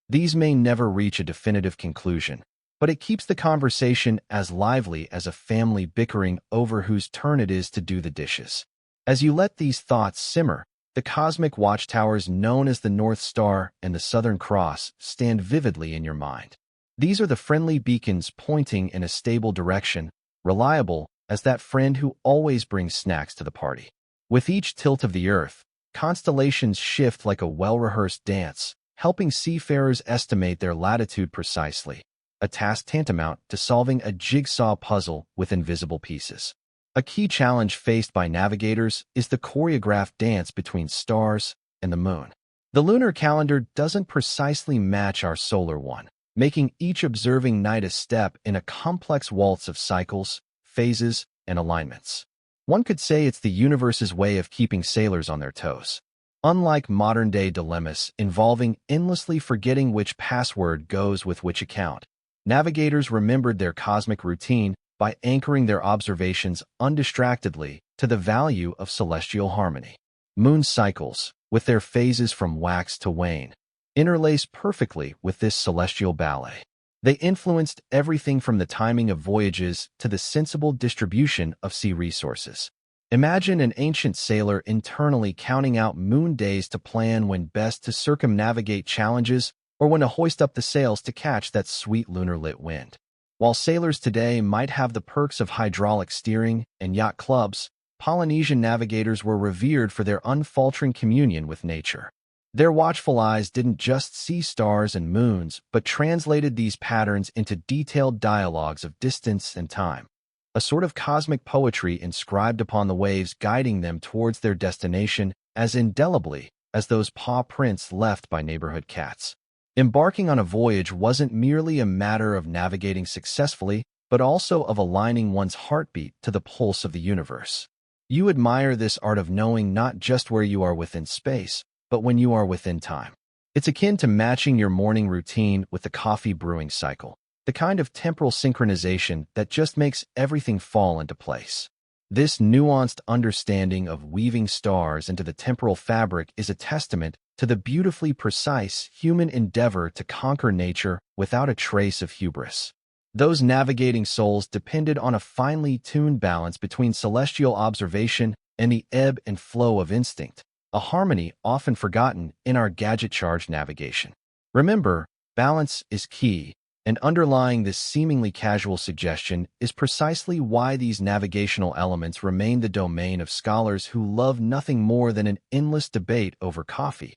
These may never reach a definitive conclusion, but it keeps the conversation as lively as a family bickering over whose turn it is to do the dishes. As you let these thoughts simmer, the cosmic watchtowers known as the North Star and the Southern Cross stand vividly in your mind. These are the friendly beacons pointing in a stable direction, reliable as that friend who always brings snacks to the party. With each tilt of the Earth, constellations shift like a well-rehearsed dance, helping seafarers estimate their latitude precisely, a task tantamount to solving a jigsaw puzzle with invisible pieces. A key challenge faced by navigators is the choreographed dance between stars and the moon. The lunar calendar doesn't precisely match our solar one, making each observing night a step in a complex waltz of cycles, phases, and alignments. One could say it's the universe's way of keeping sailors on their toes. Unlike modern-day dilemmas involving endlessly forgetting which password goes with which account, navigators remembered their cosmic routine by anchoring their observations undistractedly to the value of celestial harmony. Moon cycles, with their phases from wax to wane, interlace perfectly with this celestial ballet. They influenced everything from the timing of voyages to the sensible distribution of sea resources. Imagine an ancient sailor internally counting out moon days to plan when best to circumnavigate challenges or when to hoist up the sails to catch that sweet lunar-lit wind. While sailors today might have the perks of hydraulic steering and yacht clubs, Polynesian navigators were revered for their unfaltering communion with nature. Their watchful eyes didn't just see stars and moons, but translated these patterns into detailed dialogues of distance and time, a sort of cosmic poetry inscribed upon the waves guiding them towards their destination as indelibly as those paw prints left by neighborhood cats. Embarking on a voyage wasn't merely a matter of navigating successfully, but also of aligning one's heartbeat to the pulse of the universe. You admire this art of knowing not just where you are within space, but when you are within time. It's akin to matching your morning routine with the coffee brewing cycle, the kind of temporal synchronization that just makes everything fall into place. This nuanced understanding of weaving stars into the temporal fabric is a testament to the beautifully precise human endeavor to conquer nature without a trace of hubris. Those navigating souls depended on a finely tuned balance between celestial observation and the ebb and flow of instinct, a harmony often forgotten in our gadget-charged navigation. Remember, balance is key, and underlying this seemingly casual suggestion is precisely why these navigational elements remain the domain of scholars who love nothing more than an endless debate over coffee.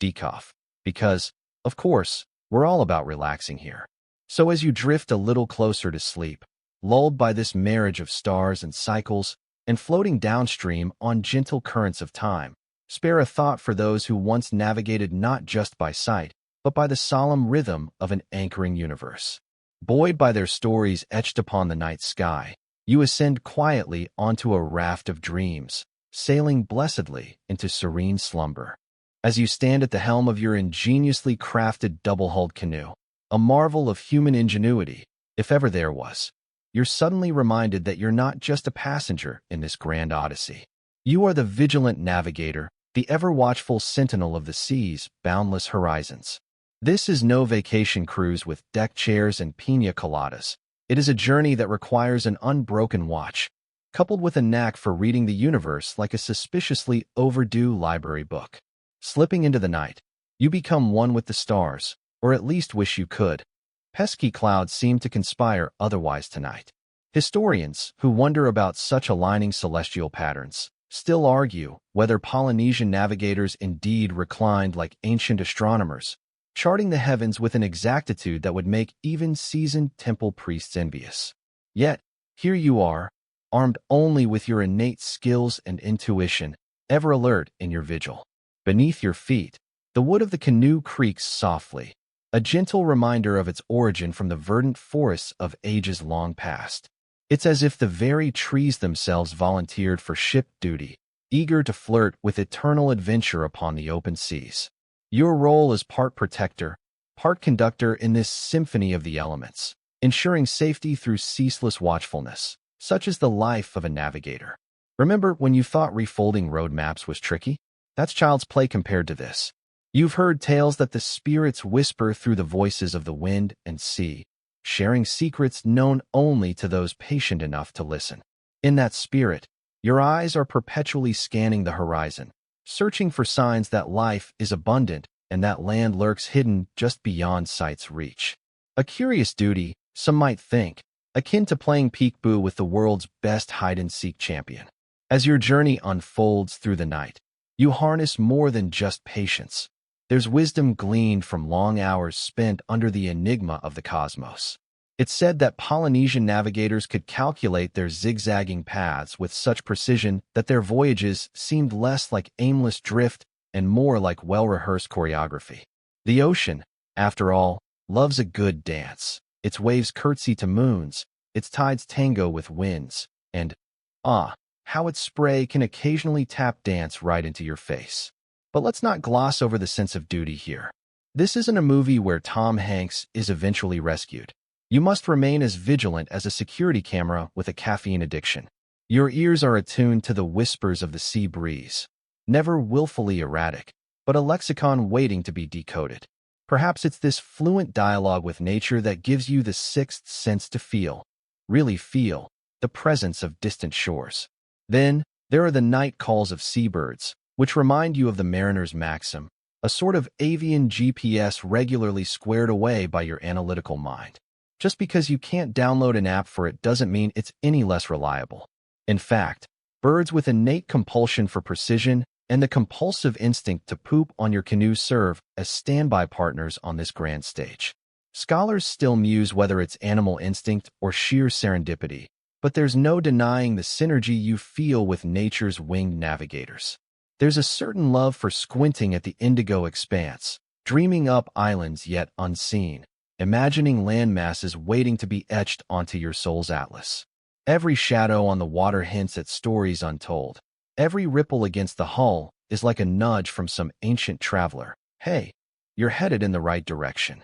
Decaf. Because, of course, we're all about relaxing here. So as you drift a little closer to sleep, lulled by this marriage of stars and cycles, and floating downstream on gentle currents of time, spare a thought for those who once navigated not just by sight, but by the solemn rhythm of an anchoring universe. Buoyed by their stories etched upon the night sky, you ascend quietly onto a raft of dreams, sailing blessedly into serene slumber. As you stand at the helm of your ingeniously crafted double-hulled canoe, a marvel of human ingenuity, if ever there was, you're suddenly reminded that you're not just a passenger in this grand odyssey. You are the vigilant navigator, the ever-watchful sentinel of the sea's boundless horizons. This is no vacation cruise with deck chairs and piña coladas. It is a journey that requires an unbroken watch, coupled with a knack for reading the universe like a suspiciously overdue library book. Slipping into the night, you become one with the stars, or at least wish you could. Pesky clouds seem to conspire otherwise tonight. Historians, who wonder about such aligning celestial patterns, still argue whether Polynesian navigators indeed reclined like ancient astronomers, charting the heavens with an exactitude that would make even seasoned temple priests envious. Yet, here you are, armed only with your innate skills and intuition, ever alert in your vigil. Beneath your feet, the wood of the canoe creaks softly, a gentle reminder of its origin from the verdant forests of ages long past. It's as if the very trees themselves volunteered for ship duty, eager to flirt with eternal adventure upon the open seas. Your role is part protector, part conductor in this symphony of the elements, ensuring safety through ceaseless watchfulness, such is the life of a navigator. Remember when you thought refolding road maps was tricky? That's child's play compared to this. You've heard tales that the spirits whisper through the voices of the wind and sea, sharing secrets known only to those patient enough to listen. In that spirit, your eyes are perpetually scanning the horizon, searching for signs that life is abundant and that land lurks hidden just beyond sight's reach. A curious duty, some might think, akin to playing peekaboo with the world's best hide-and-seek champion. As your journey unfolds through the night, you harness more than just patience. There's wisdom gleaned from long hours spent under the enigma of the cosmos. It's said that Polynesian navigators could calculate their zigzagging paths with such precision that their voyages seemed less like aimless drift and more like well-rehearsed choreography. The ocean, after all, loves a good dance. Its waves curtsy to moons, its tides tango with winds, and, how its spray can occasionally tap dance right into your face. But let's not gloss over the sense of duty here. This isn't a movie where Tom Hanks is eventually rescued. You must remain as vigilant as a security camera with a caffeine addiction. Your ears are attuned to the whispers of the sea breeze, never willfully erratic, but a lexicon waiting to be decoded. Perhaps it's this fluent dialogue with nature that gives you the sixth sense to feel, really feel, the presence of distant shores. Then, there are the night calls of seabirds, which remind you of the mariner's maxim, a sort of avian GPS regularly squared away by your analytical mind. Just because you can't download an app for it doesn't mean it's any less reliable. In fact, birds with innate compulsion for precision and the compulsive instinct to poop on your canoe serve as standby partners on this grand stage. Scholars still muse whether it's animal instinct or sheer serendipity, but there's no denying the synergy you feel with nature's winged navigators. There's a certain love for squinting at the indigo expanse, dreaming up islands yet unseen, imagining land masses waiting to be etched onto your soul's atlas. Every shadow on the water hints at stories untold. Every ripple against the hull is like a nudge from some ancient traveler. Hey, you're headed in the right direction.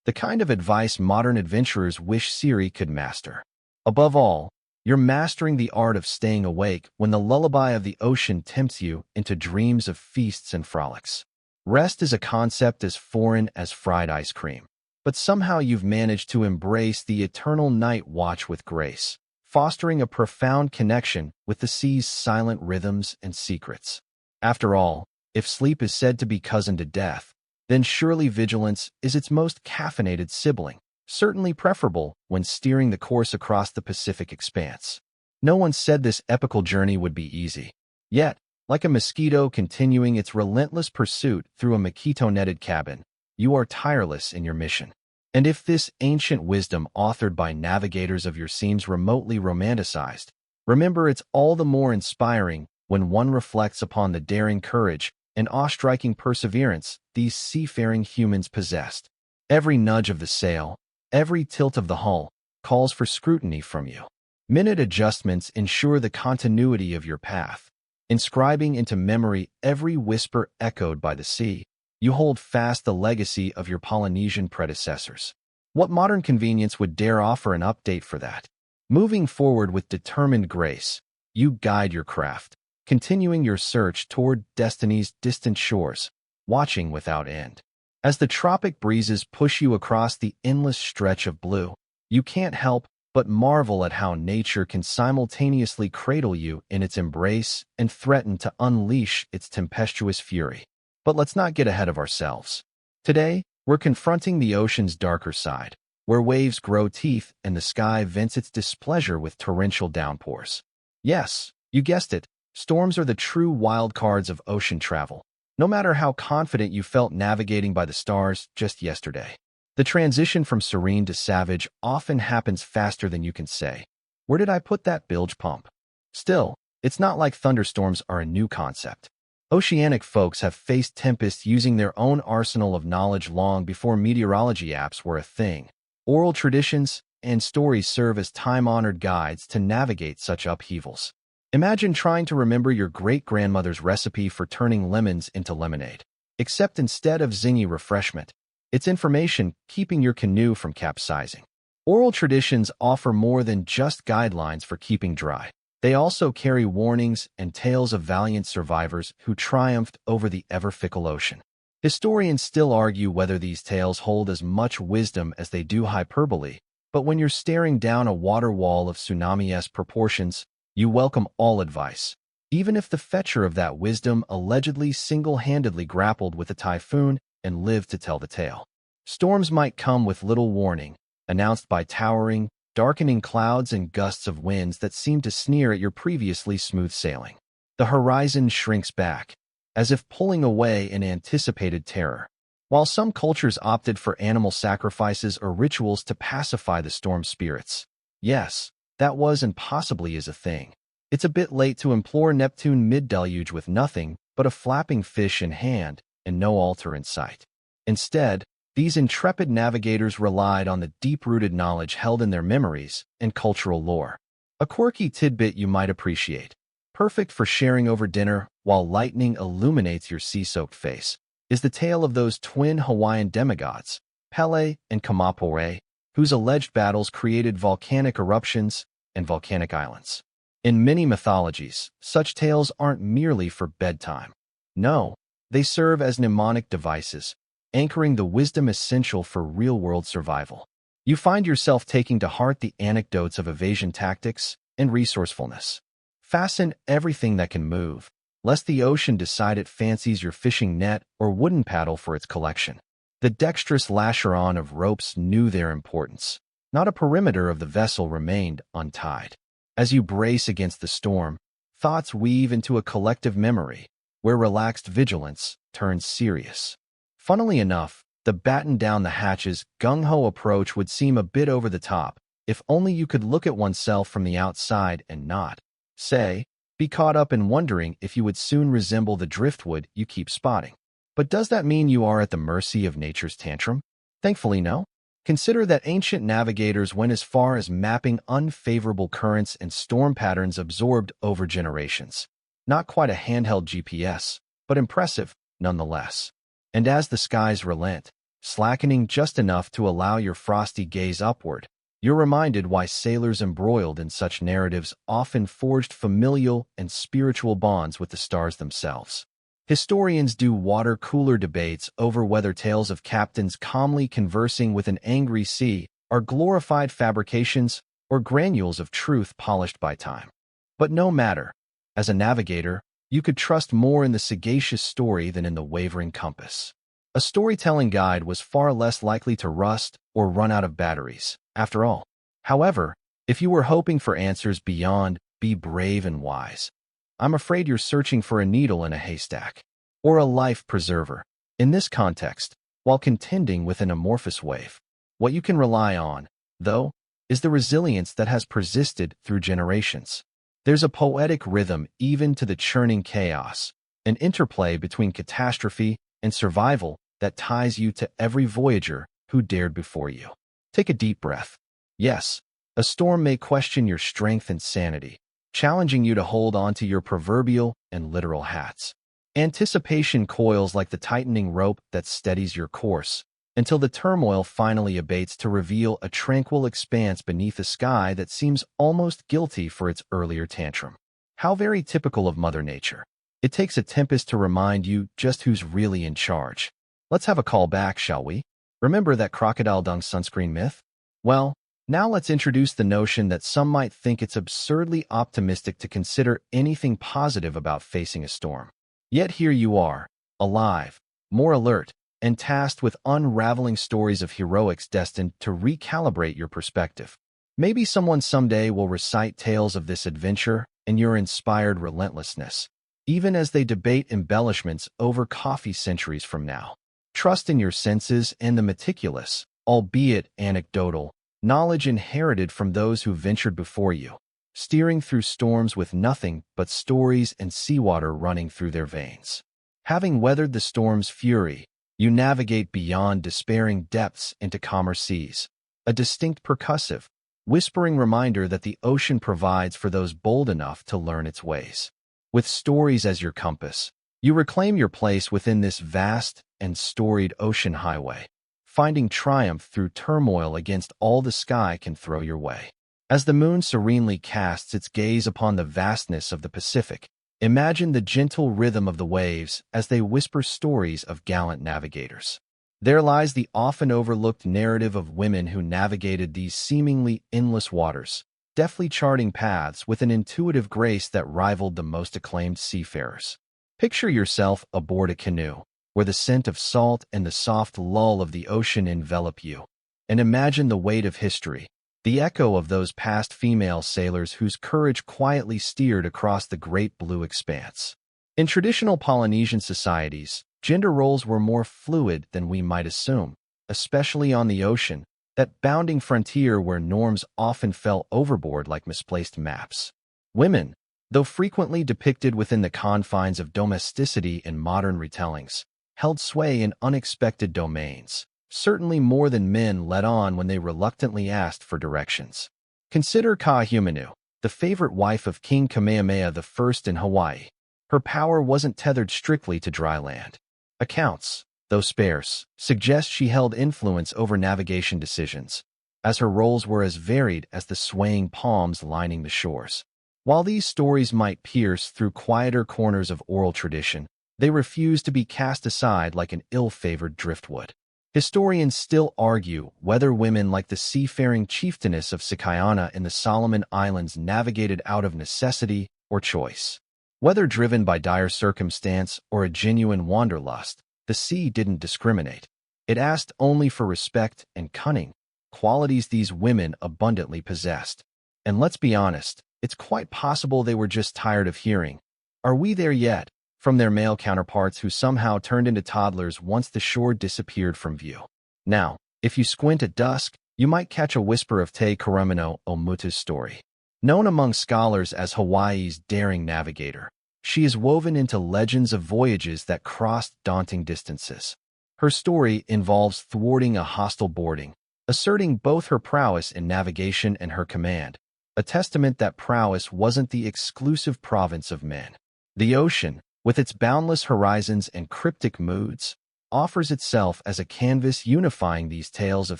The kind of advice modern adventurers wish Siri could master. Above all, you're mastering the art of staying awake when the lullaby of the ocean tempts you into dreams of feasts and frolics. Rest is a concept as foreign as fried ice cream, but somehow you've managed to embrace the eternal night watch with grace, fostering a profound connection with the sea's silent rhythms and secrets. After all, if sleep is said to be cousin to death, then surely vigilance is its most caffeinated sibling, certainly preferable when steering the course across the Pacific expanse. No one said this epical journey would be easy. Yet, like a mosquito continuing its relentless pursuit through a mosquito-netted cabin, you are tireless in your mission. And if this ancient wisdom authored by navigators of your seems remotely romanticized, remember it's all the more inspiring when one reflects upon the daring courage and awe-striking perseverance these seafaring humans possessed. Every nudge of the sail, every tilt of the hull, calls for scrutiny from you. Minute adjustments ensure the continuity of your path. Inscribing into memory every whisper echoed by the sea, you hold fast the legacy of your Polynesian predecessors. What modern convenience would dare offer an update for that? Moving forward with determined grace, you guide your craft, continuing your search toward destiny's distant shores, watching without end. As the tropic breezes push you across the endless stretch of blue, you can't help but marvel at how nature can simultaneously cradle you in its embrace and threaten to unleash its tempestuous fury. But let's not get ahead of ourselves. Today, we're confronting the ocean's darker side, where waves grow teeth and the sky vents its displeasure with torrential downpours. Yes, you guessed it, storms are the true wild cards of ocean travel, no matter how confident you felt navigating by the stars just yesterday. The transition from serene to savage often happens faster than you can say, "Where did I put that bilge pump?" Still, it's not like thunderstorms are a new concept. Oceanic folks have faced tempests using their own arsenal of knowledge long before meteorology apps were a thing. Oral traditions and stories serve as time-honored guides to navigate such upheavals. Imagine trying to remember your great-grandmother's recipe for turning lemons into lemonade, except instead of zingy refreshment, it's information keeping your canoe from capsizing. Oral traditions offer more than just guidelines for keeping dry. They also carry warnings and tales of valiant survivors who triumphed over the ever-fickle ocean. Historians still argue whether these tales hold as much wisdom as they do hyperbole, but when you're staring down a water wall of tsunami-esque proportions, you welcome all advice, even if the fetcher of that wisdom allegedly single-handedly grappled with a typhoon and lived to tell the tale. Storms might come with little warning, announced by towering, darkening clouds and gusts of winds that seem to sneer at your previously smooth sailing. The horizon shrinks back, as if pulling away in anticipated terror. While some cultures opted for animal sacrifices or rituals to pacify the storm spirits. Yes, that was and possibly is a thing. It's a bit late to implore Neptune mid-deluge with nothing but a flapping fish in hand and no altar in sight. Instead, these intrepid navigators relied on the deep-rooted knowledge held in their memories and cultural lore. A quirky tidbit you might appreciate, perfect for sharing over dinner while lightning illuminates your sea-soaked face, is the tale of those twin Hawaiian demigods, Pele and Kamapore, whose alleged battles created volcanic eruptions and volcanic islands. In many mythologies, such tales aren't merely for bedtime. No, they serve as mnemonic devices, anchoring the wisdom essential for real-world survival. You find yourself taking to heart the anecdotes of evasion tactics and resourcefulness. Fasten everything that can move, lest the ocean decide it fancies your fishing net or wooden paddle for its collection. The dexterous lasher-on of ropes knew their importance. Not a perimeter of the vessel remained untied. As you brace against the storm, thoughts weave into a collective memory, where relaxed vigilance turns serious. Funnily enough, the batten down the hatches, gung-ho approach would seem a bit over the top, if only you could look at oneself from the outside and not, say, be caught up in wondering if you would soon resemble the driftwood you keep spotting. But does that mean you are at the mercy of nature's tantrum? Thankfully, no. Consider that ancient navigators went as far as mapping unfavorable currents and storm patterns absorbed over generations. Not quite a handheld GPS, but impressive nonetheless. And as the skies relent, slackening just enough to allow your frosty gaze upward, you're reminded why sailors embroiled in such narratives often forged familial and spiritual bonds with the stars themselves. Historians do water-cooler debates over whether tales of captains calmly conversing with an angry sea are glorified fabrications or granules of truth polished by time. But no matter, as a navigator, you could trust more in the sagacious story than in the wavering compass. A storytelling guide was far less likely to rust or run out of batteries, after all. However, if you were hoping for answers beyond "be brave and wise," I'm afraid you're searching for a needle in a haystack, or a life preserver. In this context, while contending with an amorphous wave, what you can rely on, though, is the resilience that has persisted through generations. There's a poetic rhythm even to the churning chaos, an interplay between catastrophe and survival that ties you to every voyager who dared before you. Take a deep breath. Yes, a storm may question your strength and sanity, challenging you to hold on to your proverbial and literal hats. Anticipation coils like the tightening rope that steadies your course, until the turmoil finally abates to reveal a tranquil expanse beneath a sky that seems almost guilty for its earlier tantrum. How very typical of Mother Nature. It takes a tempest to remind you just who's really in charge. Let's have a call back, shall we? Remember that crocodile dung sunscreen myth? Well, now let's introduce the notion that some might think it's absurdly optimistic to consider anything positive about facing a storm. Yet here you are, alive, more alert, and tasked with unraveling stories of heroics destined to recalibrate your perspective. Maybe someone someday will recite tales of this adventure and your inspired relentlessness, even as they debate embellishments over coffee centuries from now. Trust in your senses and the meticulous, albeit anecdotal, knowledge inherited from those who ventured before you, steering through storms with nothing but stories and seawater running through their veins. Having weathered the storm's fury, you navigate beyond despairing depths into calmer seas, a distinct percussive, whispering reminder that the ocean provides for those bold enough to learn its ways. With stories as your compass, you reclaim your place within this vast and storied ocean highway, finding triumph through turmoil against all the sky can throw your way. As the moon serenely casts its gaze upon the vastness of the Pacific, imagine the gentle rhythm of the waves as they whisper stories of gallant navigators. There lies the often overlooked narrative of women who navigated these seemingly endless waters, deftly charting paths with an intuitive grace that rivaled the most acclaimed seafarers. Picture yourself aboard a canoe, where the scent of salt and the soft lull of the ocean envelop you, and imagine the weight of history, the echo of those past female sailors whose courage quietly steered across the great blue expanse. In traditional Polynesian societies, gender roles were more fluid than we might assume, especially on the ocean, that bounding frontier where norms often fell overboard like misplaced maps. Women, though frequently depicted within the confines of domesticity in modern retellings, held sway in unexpected domains, certainly more than men let on when they reluctantly asked for directions. Consider Kahumanu, the favorite wife of King Kamehameha I in Hawaii. Her power wasn't tethered strictly to dry land. Accounts, though sparse, suggest she held influence over navigation decisions, as her roles were as varied as the swaying palms lining the shores. While these stories might pierce through quieter corners of oral tradition, they refuse to be cast aside like an ill-favored driftwood. Historians still argue whether women like the seafaring chieftainess of Sikayana in the Solomon Islands navigated out of necessity or choice. Whether driven by dire circumstance or a genuine wanderlust, the sea didn't discriminate. It asked only for respect and cunning, qualities these women abundantly possessed. And let's be honest, it's quite possible they were just tired of hearing, "Are we there yet?" from their male counterparts who somehow turned into toddlers once the shore disappeared from view. Now, if you squint at dusk, you might catch a whisper of Te Karemano o Mutu's story. Known among scholars as Hawaii's daring navigator, she is woven into legends of voyages that crossed daunting distances. Her story involves thwarting a hostile boarding, asserting both her prowess in navigation and her command, a testament that prowess wasn't the exclusive province of men. The ocean, with its boundless horizons and cryptic moods, offers itself as a canvas unifying these tales of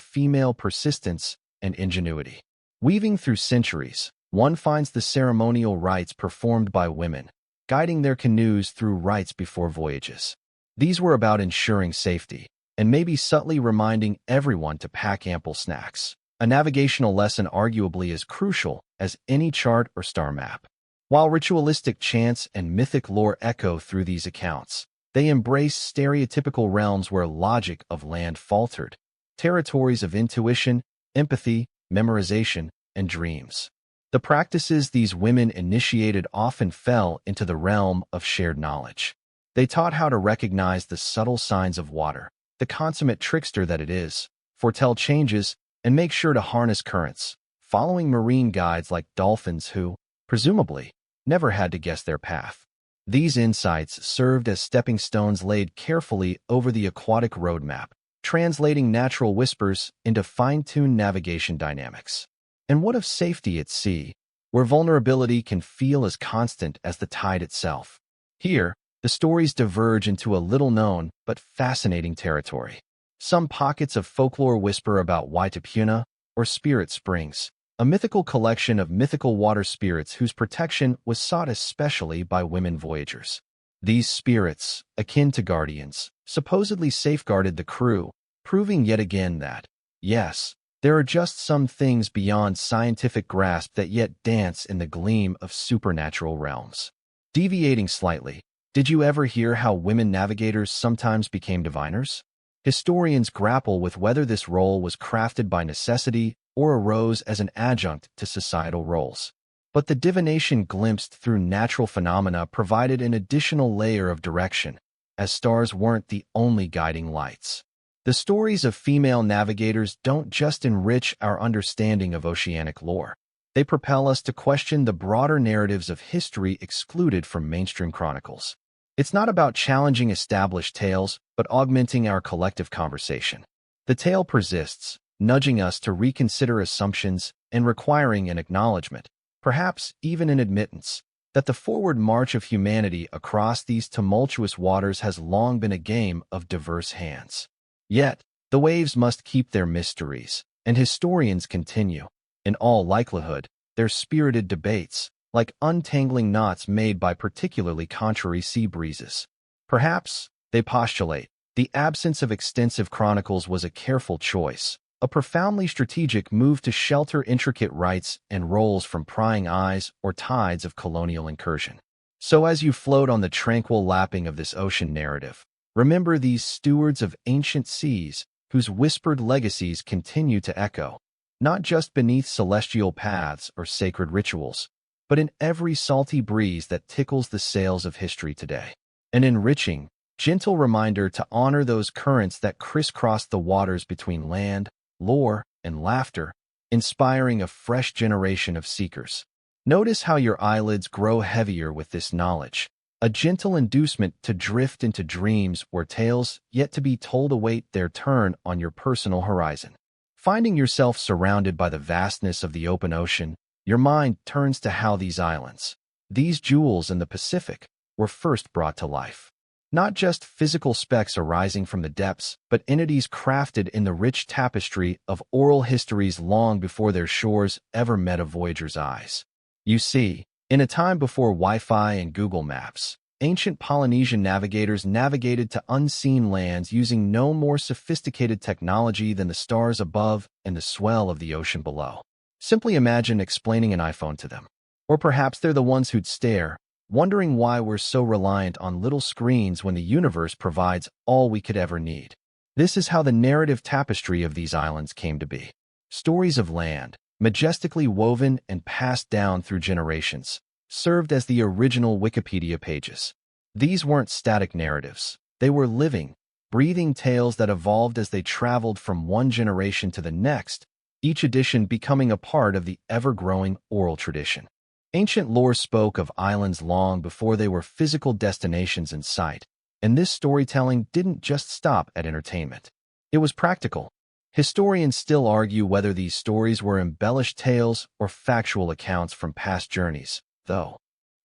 female persistence and ingenuity. Weaving through centuries, one finds the ceremonial rites performed by women, guiding their canoes through rites before voyages. These were about ensuring safety, and maybe subtly reminding everyone to pack ample snacks, a navigational lesson arguably as crucial as any chart or star map. While ritualistic chants and mythic lore echo through these accounts, they embrace stereotypical realms where logic of land faltered, territories of intuition, empathy, memorization, and dreams. The practices these women initiated often fell into the realm of shared knowledge. They taught how to recognize the subtle signs of water, the consummate trickster that it is, foretell changes, and make sure to harness currents, following marine guides like dolphins who, presumably, never had to guess their path. These insights served as stepping stones laid carefully over the aquatic roadmap, translating natural whispers into fine-tuned navigation dynamics. And what of safety at sea, where vulnerability can feel as constant as the tide itself? Here, the stories diverge into a little-known but fascinating territory. Some pockets of folklore whisper about Waitapuna, or Spirit Springs, a mythical collection of mythical water spirits whose protection was sought especially by women voyagers. These spirits, akin to guardians, supposedly safeguarded the crew, proving yet again that, yes, there are just some things beyond scientific grasp that yet dance in the gleam of supernatural realms. Deviating slightly, did you ever hear how women navigators sometimes became diviners? Historians grapple with whether this role was crafted by necessity or arose as an adjunct to societal roles. But the divination glimpsed through natural phenomena provided an additional layer of direction, as stars weren't the only guiding lights. The stories of female navigators don't just enrich our understanding of oceanic lore. They propel us to question the broader narratives of history excluded from mainstream chronicles. It's not about challenging established tales, but augmenting our collective conversation. The tale persists, nudging us to reconsider assumptions and requiring an acknowledgement, perhaps even an admittance, that the forward march of humanity across these tumultuous waters has long been a game of diverse hands. Yet, the waves must keep their mysteries, and historians continue, in all likelihood, their spirited debates, like untangling knots made by particularly contrary sea breezes. Perhaps, they postulate, the absence of extensive chronicles was a careful choice, a profoundly strategic move to shelter intricate rites and roles from prying eyes or tides of colonial incursion. So as you float on the tranquil lapping of this ocean narrative, remember these stewards of ancient seas whose whispered legacies continue to echo, not just beneath celestial paths or sacred rituals, but in every salty breeze that tickles the sails of history today. An enriching, gentle reminder to honor those currents that crisscross the waters between land, lore, and laughter, inspiring a fresh generation of seekers. Notice how your eyelids grow heavier with this knowledge, a gentle inducement to drift into dreams where tales yet to be told await their turn on your personal horizon. Finding yourself surrounded by the vastness of the open ocean, your mind turns to how these islands, these jewels in the Pacific, were first brought to life. Not just physical specks arising from the depths, but entities crafted in the rich tapestry of oral histories long before their shores ever met a voyager's eyes. You see, in a time before Wi-Fi and Google Maps, ancient Polynesian navigators navigated to unseen lands using no more sophisticated technology than the stars above and the swell of the ocean below. Simply imagine explaining an iPhone to them. Or perhaps they're the ones who'd stare, wondering why we're so reliant on little screens when the universe provides all we could ever need. This is how the narrative tapestry of these islands came to be. Stories of land, majestically woven and passed down through generations, served as the original Wikipedia pages. These weren't static narratives. They were living, breathing tales that evolved as they traveled from one generation to the next, each edition becoming a part of the ever-growing oral tradition. Ancient lore spoke of islands long before they were physical destinations in sight, and this storytelling didn't just stop at entertainment. It was practical. Historians still argue whether these stories were embellished tales or factual accounts from past journeys, though.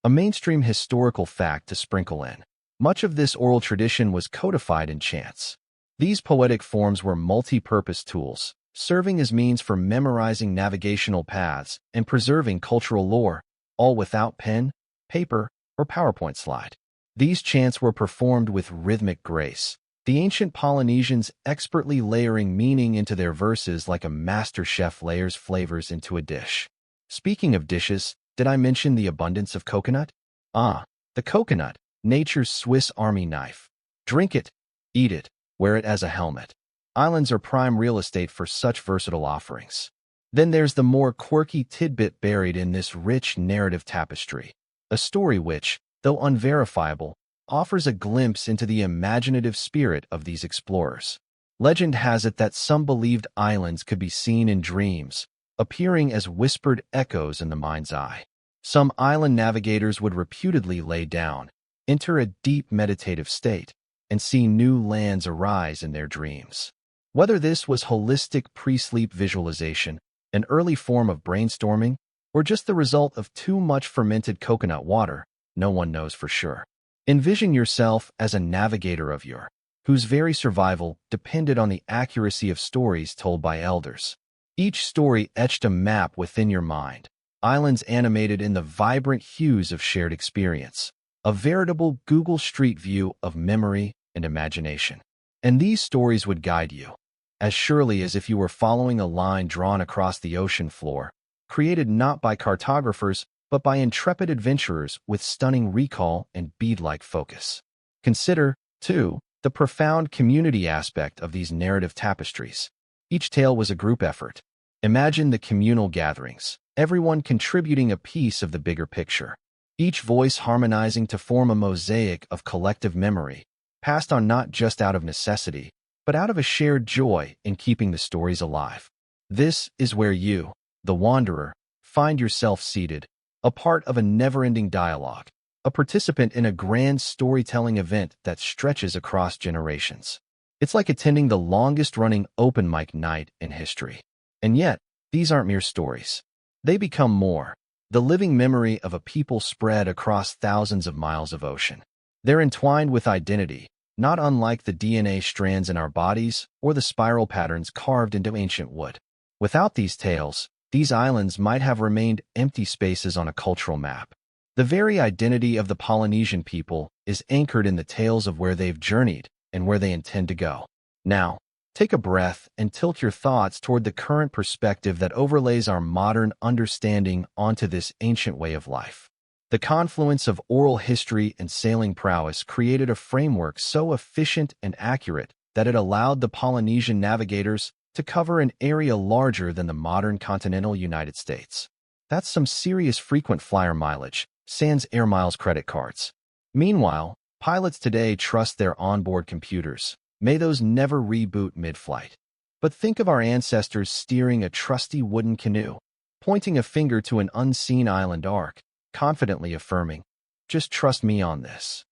A mainstream historical fact to sprinkle in. Much of this oral tradition was codified in chants. These poetic forms were multi-purpose tools, serving as means for memorizing navigational paths and preserving cultural lore, all without pen, paper, or PowerPoint slide. These chants were performed with rhythmic grace, the ancient Polynesians expertly layering meaning into their verses like a master chef layers flavors into a dish. Speaking of dishes, did I mention the abundance of coconut? The coconut, nature's Swiss Army knife. Drink it, eat it, wear it as a helmet. Islands are prime real estate for such versatile offerings. Then there's the more quirky tidbit buried in this rich narrative tapestry. A story which, though unverifiable, offers a glimpse into the imaginative spirit of these explorers. Legend has it that some believed islands could be seen in dreams, appearing as whispered echoes in the mind's eye. Some island navigators would reputedly lay down, enter a deep meditative state, and see new lands arise in their dreams. Whether this was holistic pre-sleep visualization, an early form of brainstorming, or just the result of too much fermented coconut water, no one knows for sure. Envision yourself as a navigator of yore, whose very survival depended on the accuracy of stories told by elders. Each story etched a map within your mind, islands animated in the vibrant hues of shared experience, a veritable Google Street View of memory and imagination. And these stories would guide you, as surely as if you were following a line drawn across the ocean floor, created not by cartographers, but by intrepid adventurers with stunning recall and bead-like focus. Consider, too, the profound community aspect of these narrative tapestries. Each tale was a group effort. Imagine the communal gatherings, everyone contributing a piece of the bigger picture, each voice harmonizing to form a mosaic of collective memory, passed on not just out of necessity, but out of a shared joy in keeping the stories alive. This is where you, the wanderer, find yourself seated, a part of a never-ending dialogue, a participant in a grand storytelling event that stretches across generations. It's like attending the longest-running open mic night in history. And yet, these aren't mere stories. They become more, the living memory of a people spread across thousands of miles of ocean. They're entwined with identity, not unlike the DNA strands in our bodies or the spiral patterns carved into ancient wood. Without these tales, these islands might have remained empty spaces on a cultural map. The very identity of the Polynesian people is anchored in the tales of where they've journeyed and where they intend to go. Now, take a breath and tilt your thoughts toward the current perspective that overlays our modern understanding onto this ancient way of life. The confluence of oral history and sailing prowess created a framework so efficient and accurate that it allowed the Polynesian navigators to cover an area larger than the modern continental United States. That's some serious frequent flyer mileage, sans air miles credit cards. Meanwhile, pilots today trust their onboard computers. May those never reboot mid-flight. But think of our ancestors steering a trusty wooden canoe, pointing a finger to an unseen island arc, confidently affirming, "Just trust me on this."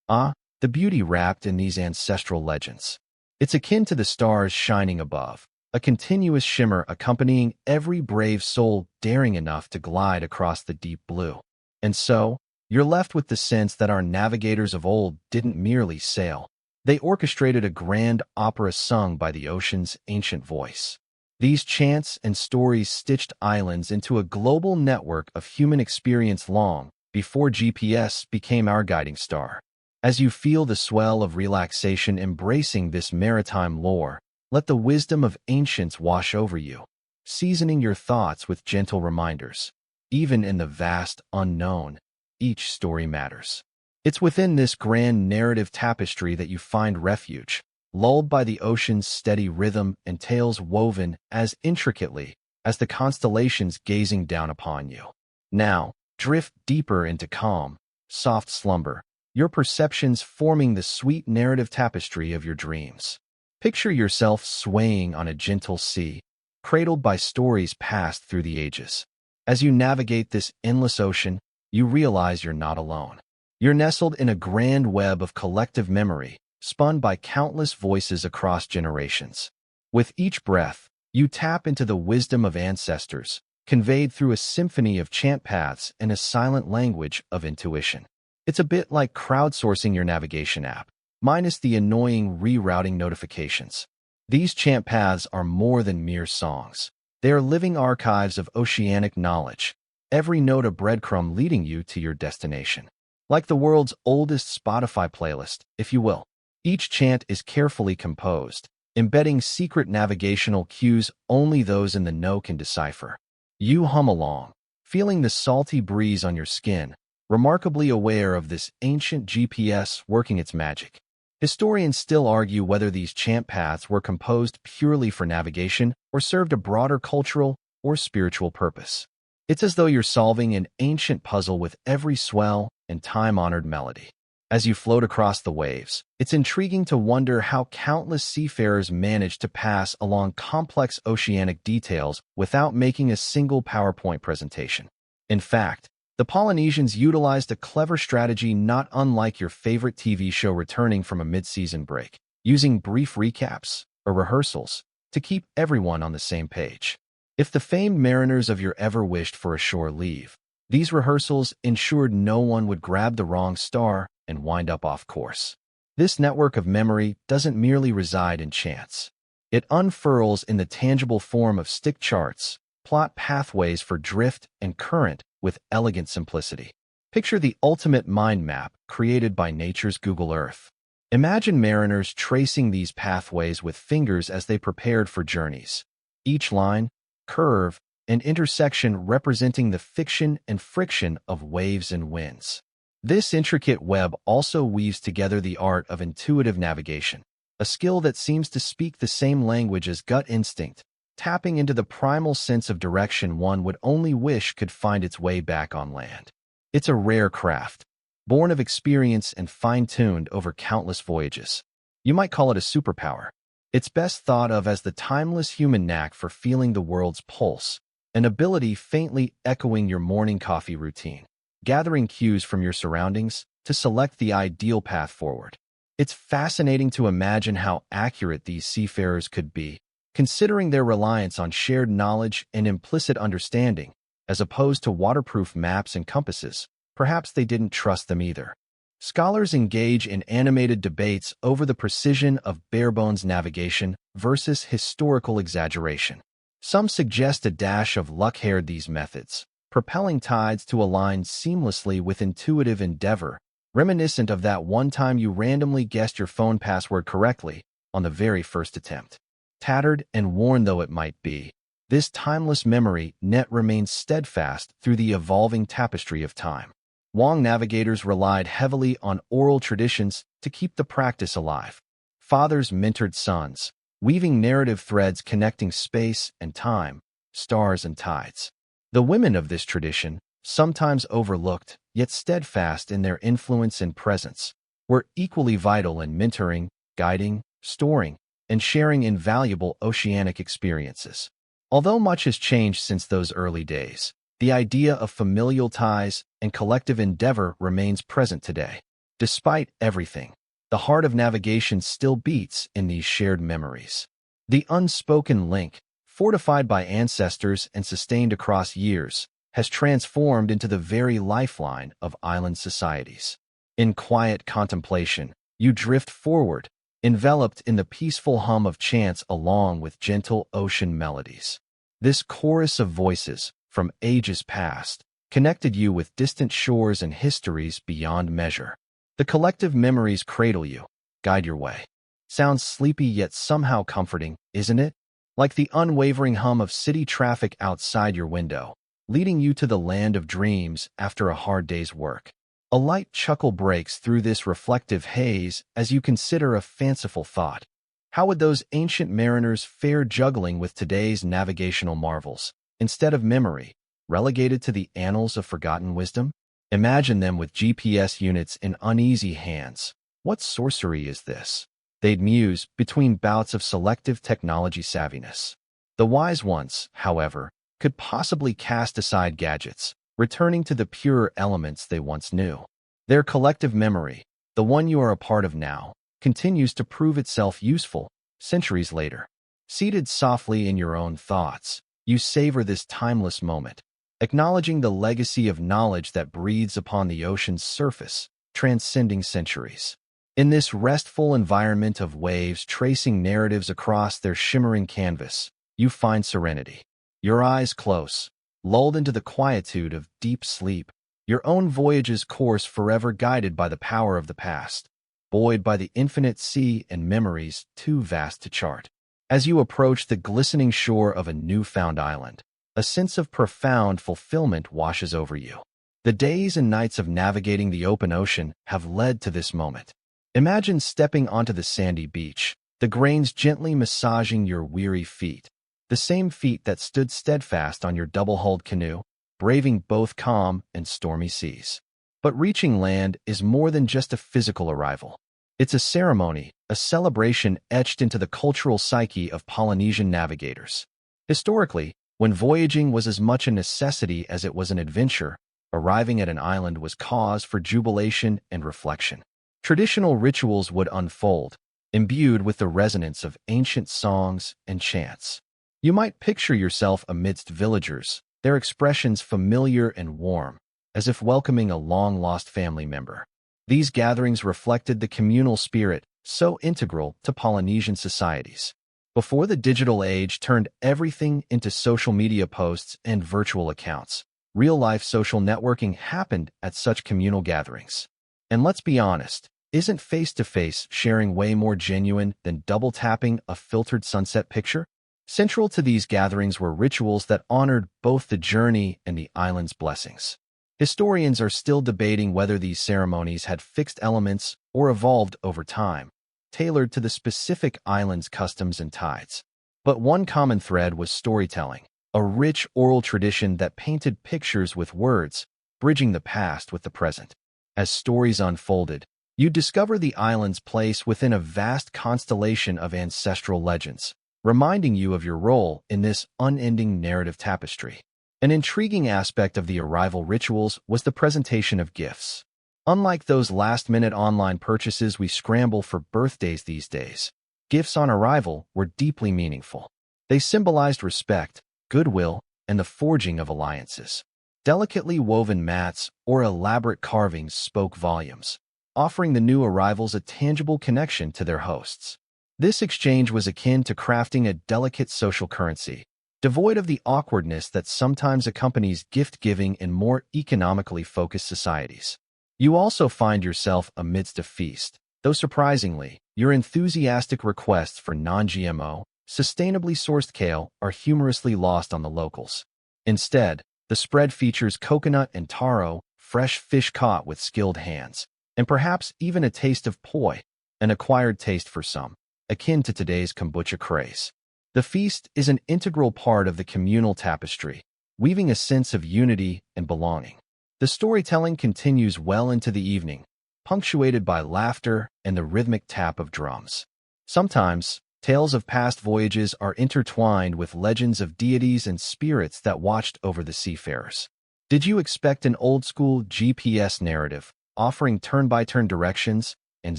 The beauty wrapped in these ancestral legends. It's akin to the stars shining above, a continuous shimmer accompanying every brave soul daring enough to glide across the deep blue. And so, you're left with the sense that our navigators of old didn't merely sail. They orchestrated a grand opera sung by the ocean's ancient voice. These chants and stories stitched islands into a global network of human experience long before GPS became our guiding star. As you feel the swell of relaxation embracing this maritime lore, let the wisdom of ancients wash over you, seasoning your thoughts with gentle reminders. Even in the vast unknown, each story matters. It's within this grand narrative tapestry that you find refuge, lulled by the ocean's steady rhythm and tales woven as intricately as the constellations gazing down upon you. Now, drift deeper into calm, soft slumber, your perceptions forming the sweet narrative tapestry of your dreams. Picture yourself swaying on a gentle sea, cradled by stories passed through the ages. As you navigate this endless ocean, you realize you're not alone. You're nestled in a grand web of collective memory, spun by countless voices across generations. With each breath, you tap into the wisdom of ancestors, conveyed through a symphony of chant paths and a silent language of intuition. It's a bit like crowdsourcing your navigation app, minus the annoying rerouting notifications. These chant paths are more than mere songs. They are living archives of oceanic knowledge, every note a breadcrumb leading you to your destination. Like the world's oldest Spotify playlist, if you will. Each chant is carefully composed, embedding secret navigational cues only those in the know can decipher. You hum along, feeling the salty breeze on your skin, remarkably aware of this ancient GPS working its magic. Historians still argue whether these chant paths were composed purely for navigation or served a broader cultural or spiritual purpose. It's as though you're solving an ancient puzzle with every swell and time-honored melody. As you float across the waves, it's intriguing to wonder how countless seafarers managed to pass along complex oceanic details without making a single PowerPoint presentation. In fact, the Polynesians utilized a clever strategy not unlike your favorite TV show returning from a mid-season break, using brief recaps or rehearsals to keep everyone on the same page. If the famed mariners of your ever wished for a shore leave, these rehearsals ensured no one would grab the wrong star and wind up off course. This network of memory doesn't merely reside in chance. It unfurls in the tangible form of stick charts, plot pathways for drift and current with elegant simplicity. Picture the ultimate mind map created by nature's Google Earth. Imagine mariners tracing these pathways with fingers as they prepared for journeys. Each line, curve, and intersection representing the fiction and friction of waves and winds. This intricate web also weaves together the art of intuitive navigation, a skill that seems to speak the same language as gut instinct, tapping into the primal sense of direction one would only wish could find its way back on land. It's a rare craft, born of experience and fine-tuned over countless voyages. You might call it a superpower. It's best thought of as the timeless human knack for feeling the world's pulse, an ability faintly echoing your morning coffee routine, gathering cues from your surroundings to select the ideal path forward. It's fascinating to imagine how accurate these seafarers could be, considering their reliance on shared knowledge and implicit understanding, as opposed to waterproof maps and compasses. Perhaps they didn't trust them either. Scholars engage in animated debates over the precision of bare-bones navigation versus historical exaggeration. Some suggest a dash of luck haired these methods, propelling tides to align seamlessly with intuitive endeavor, reminiscent of that one time you randomly guessed your phone password correctly on the very first attempt. Tattered and worn though it might be, this timeless memory net remains steadfast through the evolving tapestry of time. Long navigators relied heavily on oral traditions to keep the practice alive. Fathers mentored sons, weaving narrative threads connecting space and time, stars and tides. The women of this tradition, sometimes overlooked, yet steadfast in their influence and presence, were equally vital in mentoring, guiding, storing, and sharing invaluable oceanic experiences. Although much has changed since those early days, the idea of familial ties and collective endeavor remains present today. Despite everything, the heart of navigation still beats in these shared memories. The unspoken link, fortified by ancestors and sustained across years, has transformed into the very lifeline of island societies. In quiet contemplation, you drift forward, enveloped in the peaceful hum of chants along with gentle ocean melodies. This chorus of voices, from ages past, connected you with distant shores and histories beyond measure. The collective memories cradle you, guide your way. Sounds sleepy yet somehow comforting, isn't it? Like the unwavering hum of city traffic outside your window, leading you to the land of dreams after a hard day's work. A light chuckle breaks through this reflective haze as you consider a fanciful thought. How would those ancient mariners fare juggling with today's navigational marvels, instead of memory, relegated to the annals of forgotten wisdom? Imagine them with GPS units in uneasy hands. What sorcery is this? They'd muse between bouts of selective technology savviness. The wise ones, however, could possibly cast aside gadgets, returning to the purer elements they once knew. Their collective memory, the one you are a part of now, continues to prove itself useful centuries later. Seated softly in your own thoughts, you savor this timeless moment, acknowledging the legacy of knowledge that breathes upon the ocean's surface, transcending centuries. In this restful environment of waves tracing narratives across their shimmering canvas, you find serenity. Your eyes close, lulled into the quietude of deep sleep, your own voyage's course forever guided by the power of the past, buoyed by the infinite sea and memories too vast to chart. As you approach the glistening shore of a newfound island, a sense of profound fulfillment washes over you. The days and nights of navigating the open ocean have led to this moment. Imagine stepping onto the sandy beach, the grains gently massaging your weary feet, the same feet that stood steadfast on your double-hulled canoe, braving both calm and stormy seas. But reaching land is more than just a physical arrival. It's a ceremony, a celebration etched into the cultural psyche of Polynesian navigators. Historically, when voyaging was as much a necessity as it was an adventure, arriving at an island was cause for jubilation and reflection. Traditional rituals would unfold, imbued with the resonance of ancient songs and chants. You might picture yourself amidst villagers, their expressions familiar and warm, as if welcoming a long-lost family member. These gatherings reflected the communal spirit so integral to Polynesian societies. Before the digital age turned everything into social media posts and virtual accounts, real-life social networking happened at such communal gatherings. And let's be honest, isn't face-to-face sharing way more genuine than double-tapping a filtered sunset picture? Central to these gatherings were rituals that honored both the journey and the island's blessings. Historians are still debating whether these ceremonies had fixed elements or evolved over time, tailored to the specific island's customs and tides. But one common thread was storytelling, a rich oral tradition that painted pictures with words, bridging the past with the present. As stories unfolded, you discover the island's place within a vast constellation of ancestral legends, reminding you of your role in this unending narrative tapestry. An intriguing aspect of the arrival rituals was the presentation of gifts. Unlike those last-minute online purchases we scramble for birthdays these days, gifts on arrival were deeply meaningful. They symbolized respect, goodwill, and the forging of alliances. Delicately woven mats or elaborate carvings spoke volumes, offering the new arrivals a tangible connection to their hosts. This exchange was akin to crafting a delicate social currency, devoid of the awkwardness that sometimes accompanies gift-giving in more economically focused societies. You also find yourself amidst a feast, though surprisingly, your enthusiastic requests for non-GMO, sustainably sourced kale are humorously lost on the locals. Instead, the spread features coconut and taro, fresh fish caught with skilled hands, and perhaps even a taste of poi, an acquired taste for some, akin to today's kombucha craze. The feast is an integral part of the communal tapestry, weaving a sense of unity and belonging. The storytelling continues well into the evening, punctuated by laughter and the rhythmic tap of drums. Sometimes, tales of past voyages are intertwined with legends of deities and spirits that watched over the seafarers. Did you expect an old-school GPS narrative, offering turn-by-turn directions and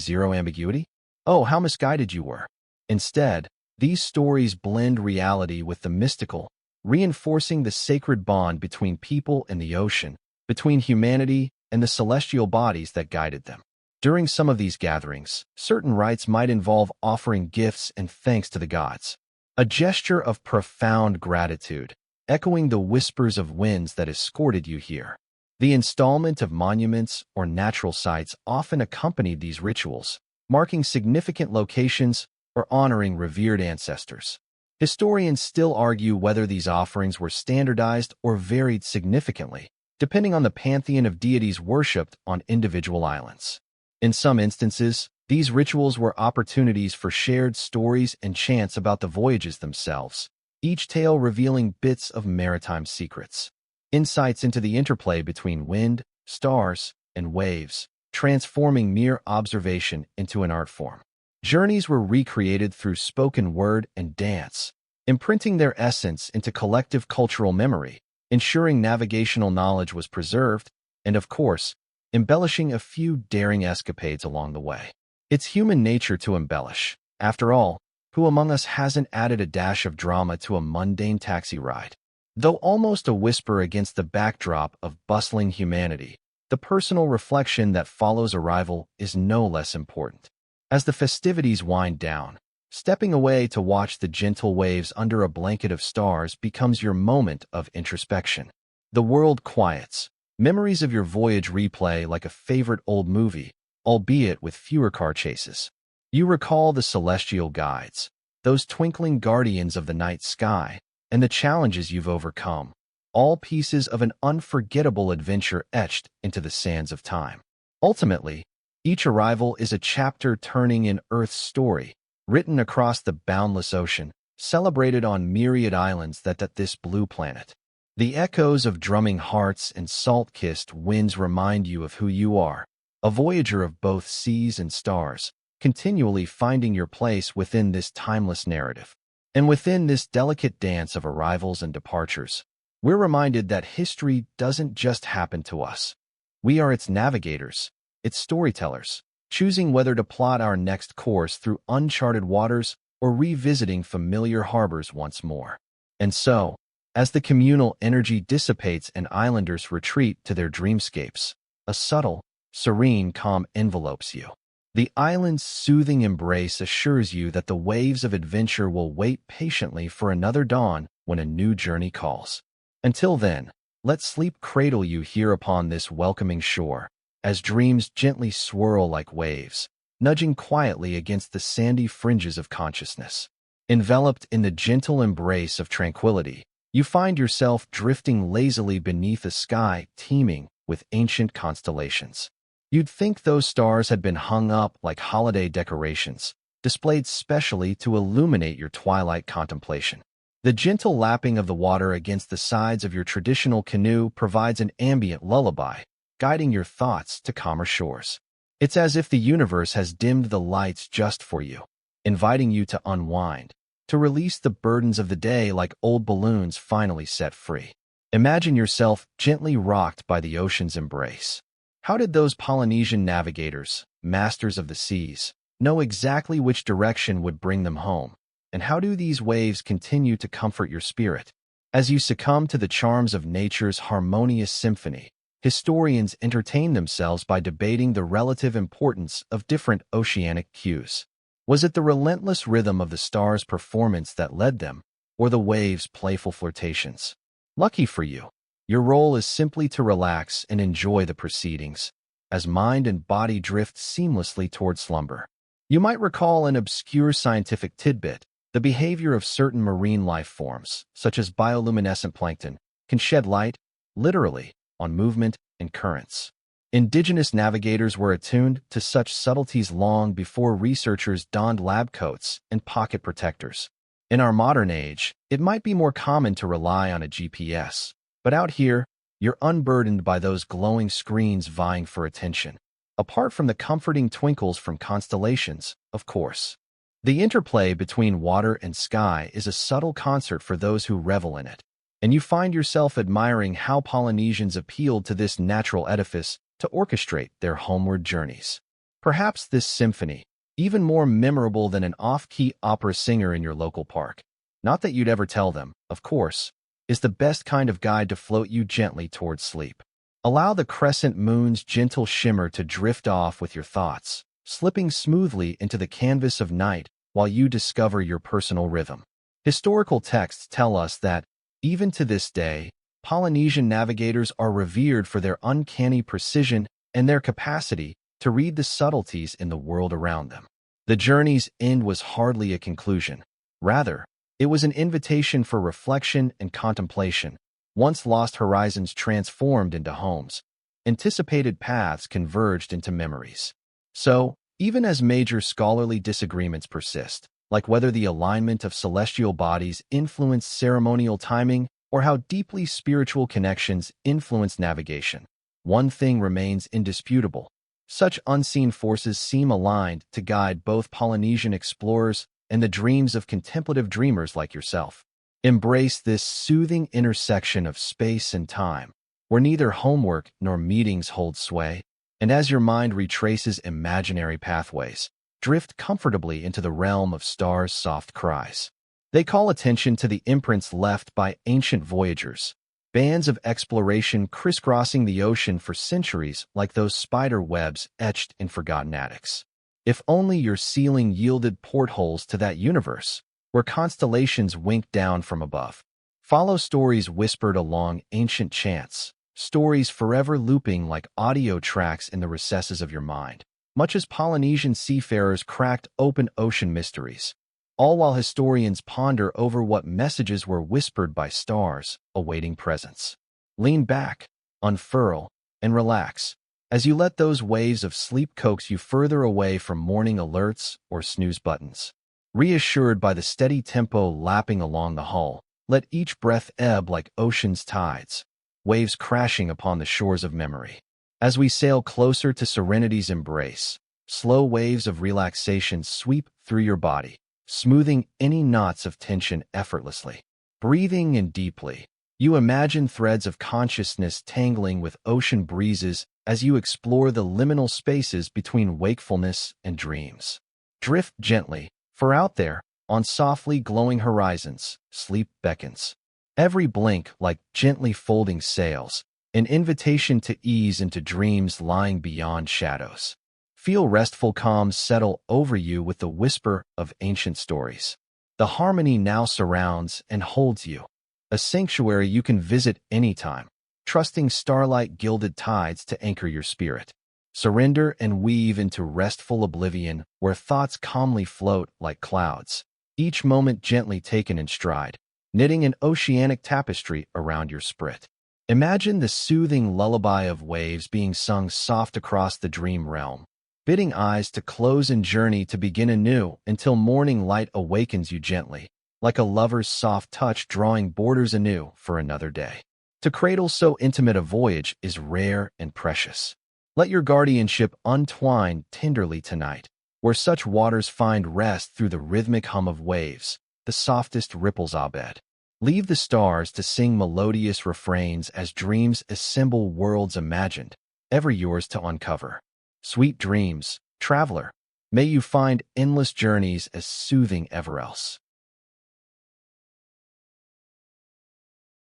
zero ambiguity? Oh, how misguided you were. Instead, these stories blend reality with the mystical, reinforcing the sacred bond between people and the ocean, between humanity and the celestial bodies that guided them. During some of these gatherings, certain rites might involve offering gifts and thanks to the gods, a gesture of profound gratitude, echoing the whispers of winds that escorted you here. The installment of monuments or natural sites often accompanied these rituals, marking significant locations or honoring revered ancestors. Historians still argue whether these offerings were standardized or varied significantly, depending on the pantheon of deities worshipped on individual islands. In some instances, these rituals were opportunities for shared stories and chants about the voyages themselves, each tale revealing bits of maritime secrets, insights into the interplay between wind, stars, and waves, transforming mere observation into an art form. Journeys were recreated through spoken word and dance, imprinting their essence into collective cultural memory, ensuring navigational knowledge was preserved, and of course, embellishing a few daring escapades along the way. It's human nature to embellish. After all, Who among us hasn't added a dash of drama to a mundane taxi ride? Though almost a whisper against the backdrop of bustling humanity, the personal reflection that follows arrival is no less important. As the festivities wind down, stepping away to watch the gentle waves under a blanket of stars becomes your moment of introspection. The world quiets. Memories of your voyage replay like a favorite old movie, albeit with fewer car chases. You recall the celestial guides, those twinkling guardians of the night sky, and the challenges you've overcome, all pieces of an unforgettable adventure etched into the sands of time. Ultimately, each arrival is a chapter turning in Earth's story, written across the boundless ocean, celebrated on myriad islands that this blue planet. The echoes of drumming hearts and salt-kissed winds remind you of who you are, a voyager of both seas and stars, continually finding your place within this timeless narrative. And within this delicate dance of arrivals and departures, we're reminded that history doesn't just happen to us. We are its navigators, its storytellers, choosing whether to plot our next course through uncharted waters or revisiting familiar harbors once more. And so, as the communal energy dissipates and islanders retreat to their dreamscapes, a subtle, serene calm envelopes you. The island's soothing embrace assures you that the waves of adventure will wait patiently for another dawn when a new journey calls. Until then, let sleep cradle you here upon this welcoming shore, as dreams gently swirl like waves, nudging quietly against the sandy fringes of consciousness. Enveloped in the gentle embrace of tranquility, you find yourself drifting lazily beneath a sky teeming with ancient constellations. You'd think those stars had been hung up like holiday decorations, displayed specially to illuminate your twilight contemplation. The gentle lapping of the water against the sides of your traditional canoe provides an ambient lullaby, guiding your thoughts to calmer shores. It's as if the universe has dimmed the lights just for you, inviting you to unwind, to release the burdens of the day like old balloons finally set free. Imagine yourself gently rocked by the ocean's embrace. How did those Polynesian navigators, masters of the seas, know exactly which direction would bring them home? And how do these waves continue to comfort your spirit? As you succumb to the charms of nature's harmonious symphony, historians entertain themselves by debating the relative importance of different oceanic cues. Was it the relentless rhythm of the stars' performance that led them, or the waves' playful flirtations? Lucky for you, your role is simply to relax and enjoy the proceedings, as mind and body drift seamlessly toward slumber. You might recall an obscure scientific tidbit: the behavior of certain marine life forms, such as bioluminescent plankton, can shed light, literally, on movement and currents. Indigenous navigators were attuned to such subtleties long before researchers donned lab coats and pocket protectors. In our modern age, it might be more common to rely on a GPS, but out here, you're unburdened by those glowing screens vying for attention. Apart from the comforting twinkles from constellations, of course. The interplay between water and sky is a subtle concert for those who revel in it, and you find yourself admiring how Polynesians appealed to this natural edifice to orchestrate their homeward journeys. Perhaps this symphony, even more memorable than an off-key opera singer in your local park, not that you'd ever tell them, of course, is the best kind of guide to float you gently towards sleep. Allow the crescent moon's gentle shimmer to drift off with your thoughts, slipping smoothly into the canvas of night while you discover your personal rhythm. Historical texts tell us that, even to this day, Polynesian navigators are revered for their uncanny precision and their capacity to read the subtleties in the world around them. The journey's end was hardly a conclusion. Rather, it was an invitation for reflection and contemplation. Once lost horizons transformed into homes, anticipated paths converged into memories. So, even as major scholarly disagreements persist, like whether the alignment of celestial bodies influenced ceremonial timing or how deeply spiritual connections influence navigation, one thing remains indisputable. Such unseen forces seem aligned to guide both Polynesian explorers and the dreams of contemplative dreamers like yourself. Embrace this soothing intersection of space and time, where neither homework nor meetings hold sway, and as your mind retraces imaginary pathways, drift comfortably into the realm of stars' soft cries. They call attention to the imprints left by ancient voyagers, bands of exploration crisscrossing the ocean for centuries like those spider webs etched in forgotten attics. If only your ceiling yielded portholes to that universe, where constellations wink down from above. Follow stories whispered along ancient chants, stories forever looping like audio tracks in the recesses of your mind, much as Polynesian seafarers cracked open ocean mysteries, all while historians ponder over what messages were whispered by stars awaiting presence. Lean back, unfurl, and relax as you let those waves of sleep coax you further away from morning alerts or snooze buttons. Reassured by the steady tempo lapping along the hull, let each breath ebb like ocean's tides, waves crashing upon the shores of memory. As we sail closer to serenity's embrace, slow waves of relaxation sweep through your body, smoothing any knots of tension effortlessly. Breathing in deeply, you imagine threads of consciousness tangling with ocean breezes as you explore the liminal spaces between wakefulness and dreams. Drift gently, for out there, on softly glowing horizons, sleep beckons. Every blink like gently folding sails, an invitation to ease into dreams lying beyond shadows. Feel restful calm settle over you with the whisper of ancient stories. The harmony now surrounds and holds you, a sanctuary you can visit anytime, trusting starlight-gilded tides to anchor your spirit. Surrender and weave into restful oblivion where thoughts calmly float like clouds, each moment gently taken in stride, knitting an oceanic tapestry around your spirit. Imagine the soothing lullaby of waves being sung soft across the dream realm, bidding eyes to close and journey to begin anew until morning light awakens you gently, like a lover's soft touch drawing borders anew for another day. To cradle so intimate a voyage is rare and precious. Let your guardianship untwine tenderly tonight, where such waters find rest through the rhythmic hum of waves, the softest ripples abed. Leave the stars to sing melodious refrains as dreams assemble worlds imagined, ever yours to uncover. Sweet dreams, traveler, may you find endless journeys as soothing ever else.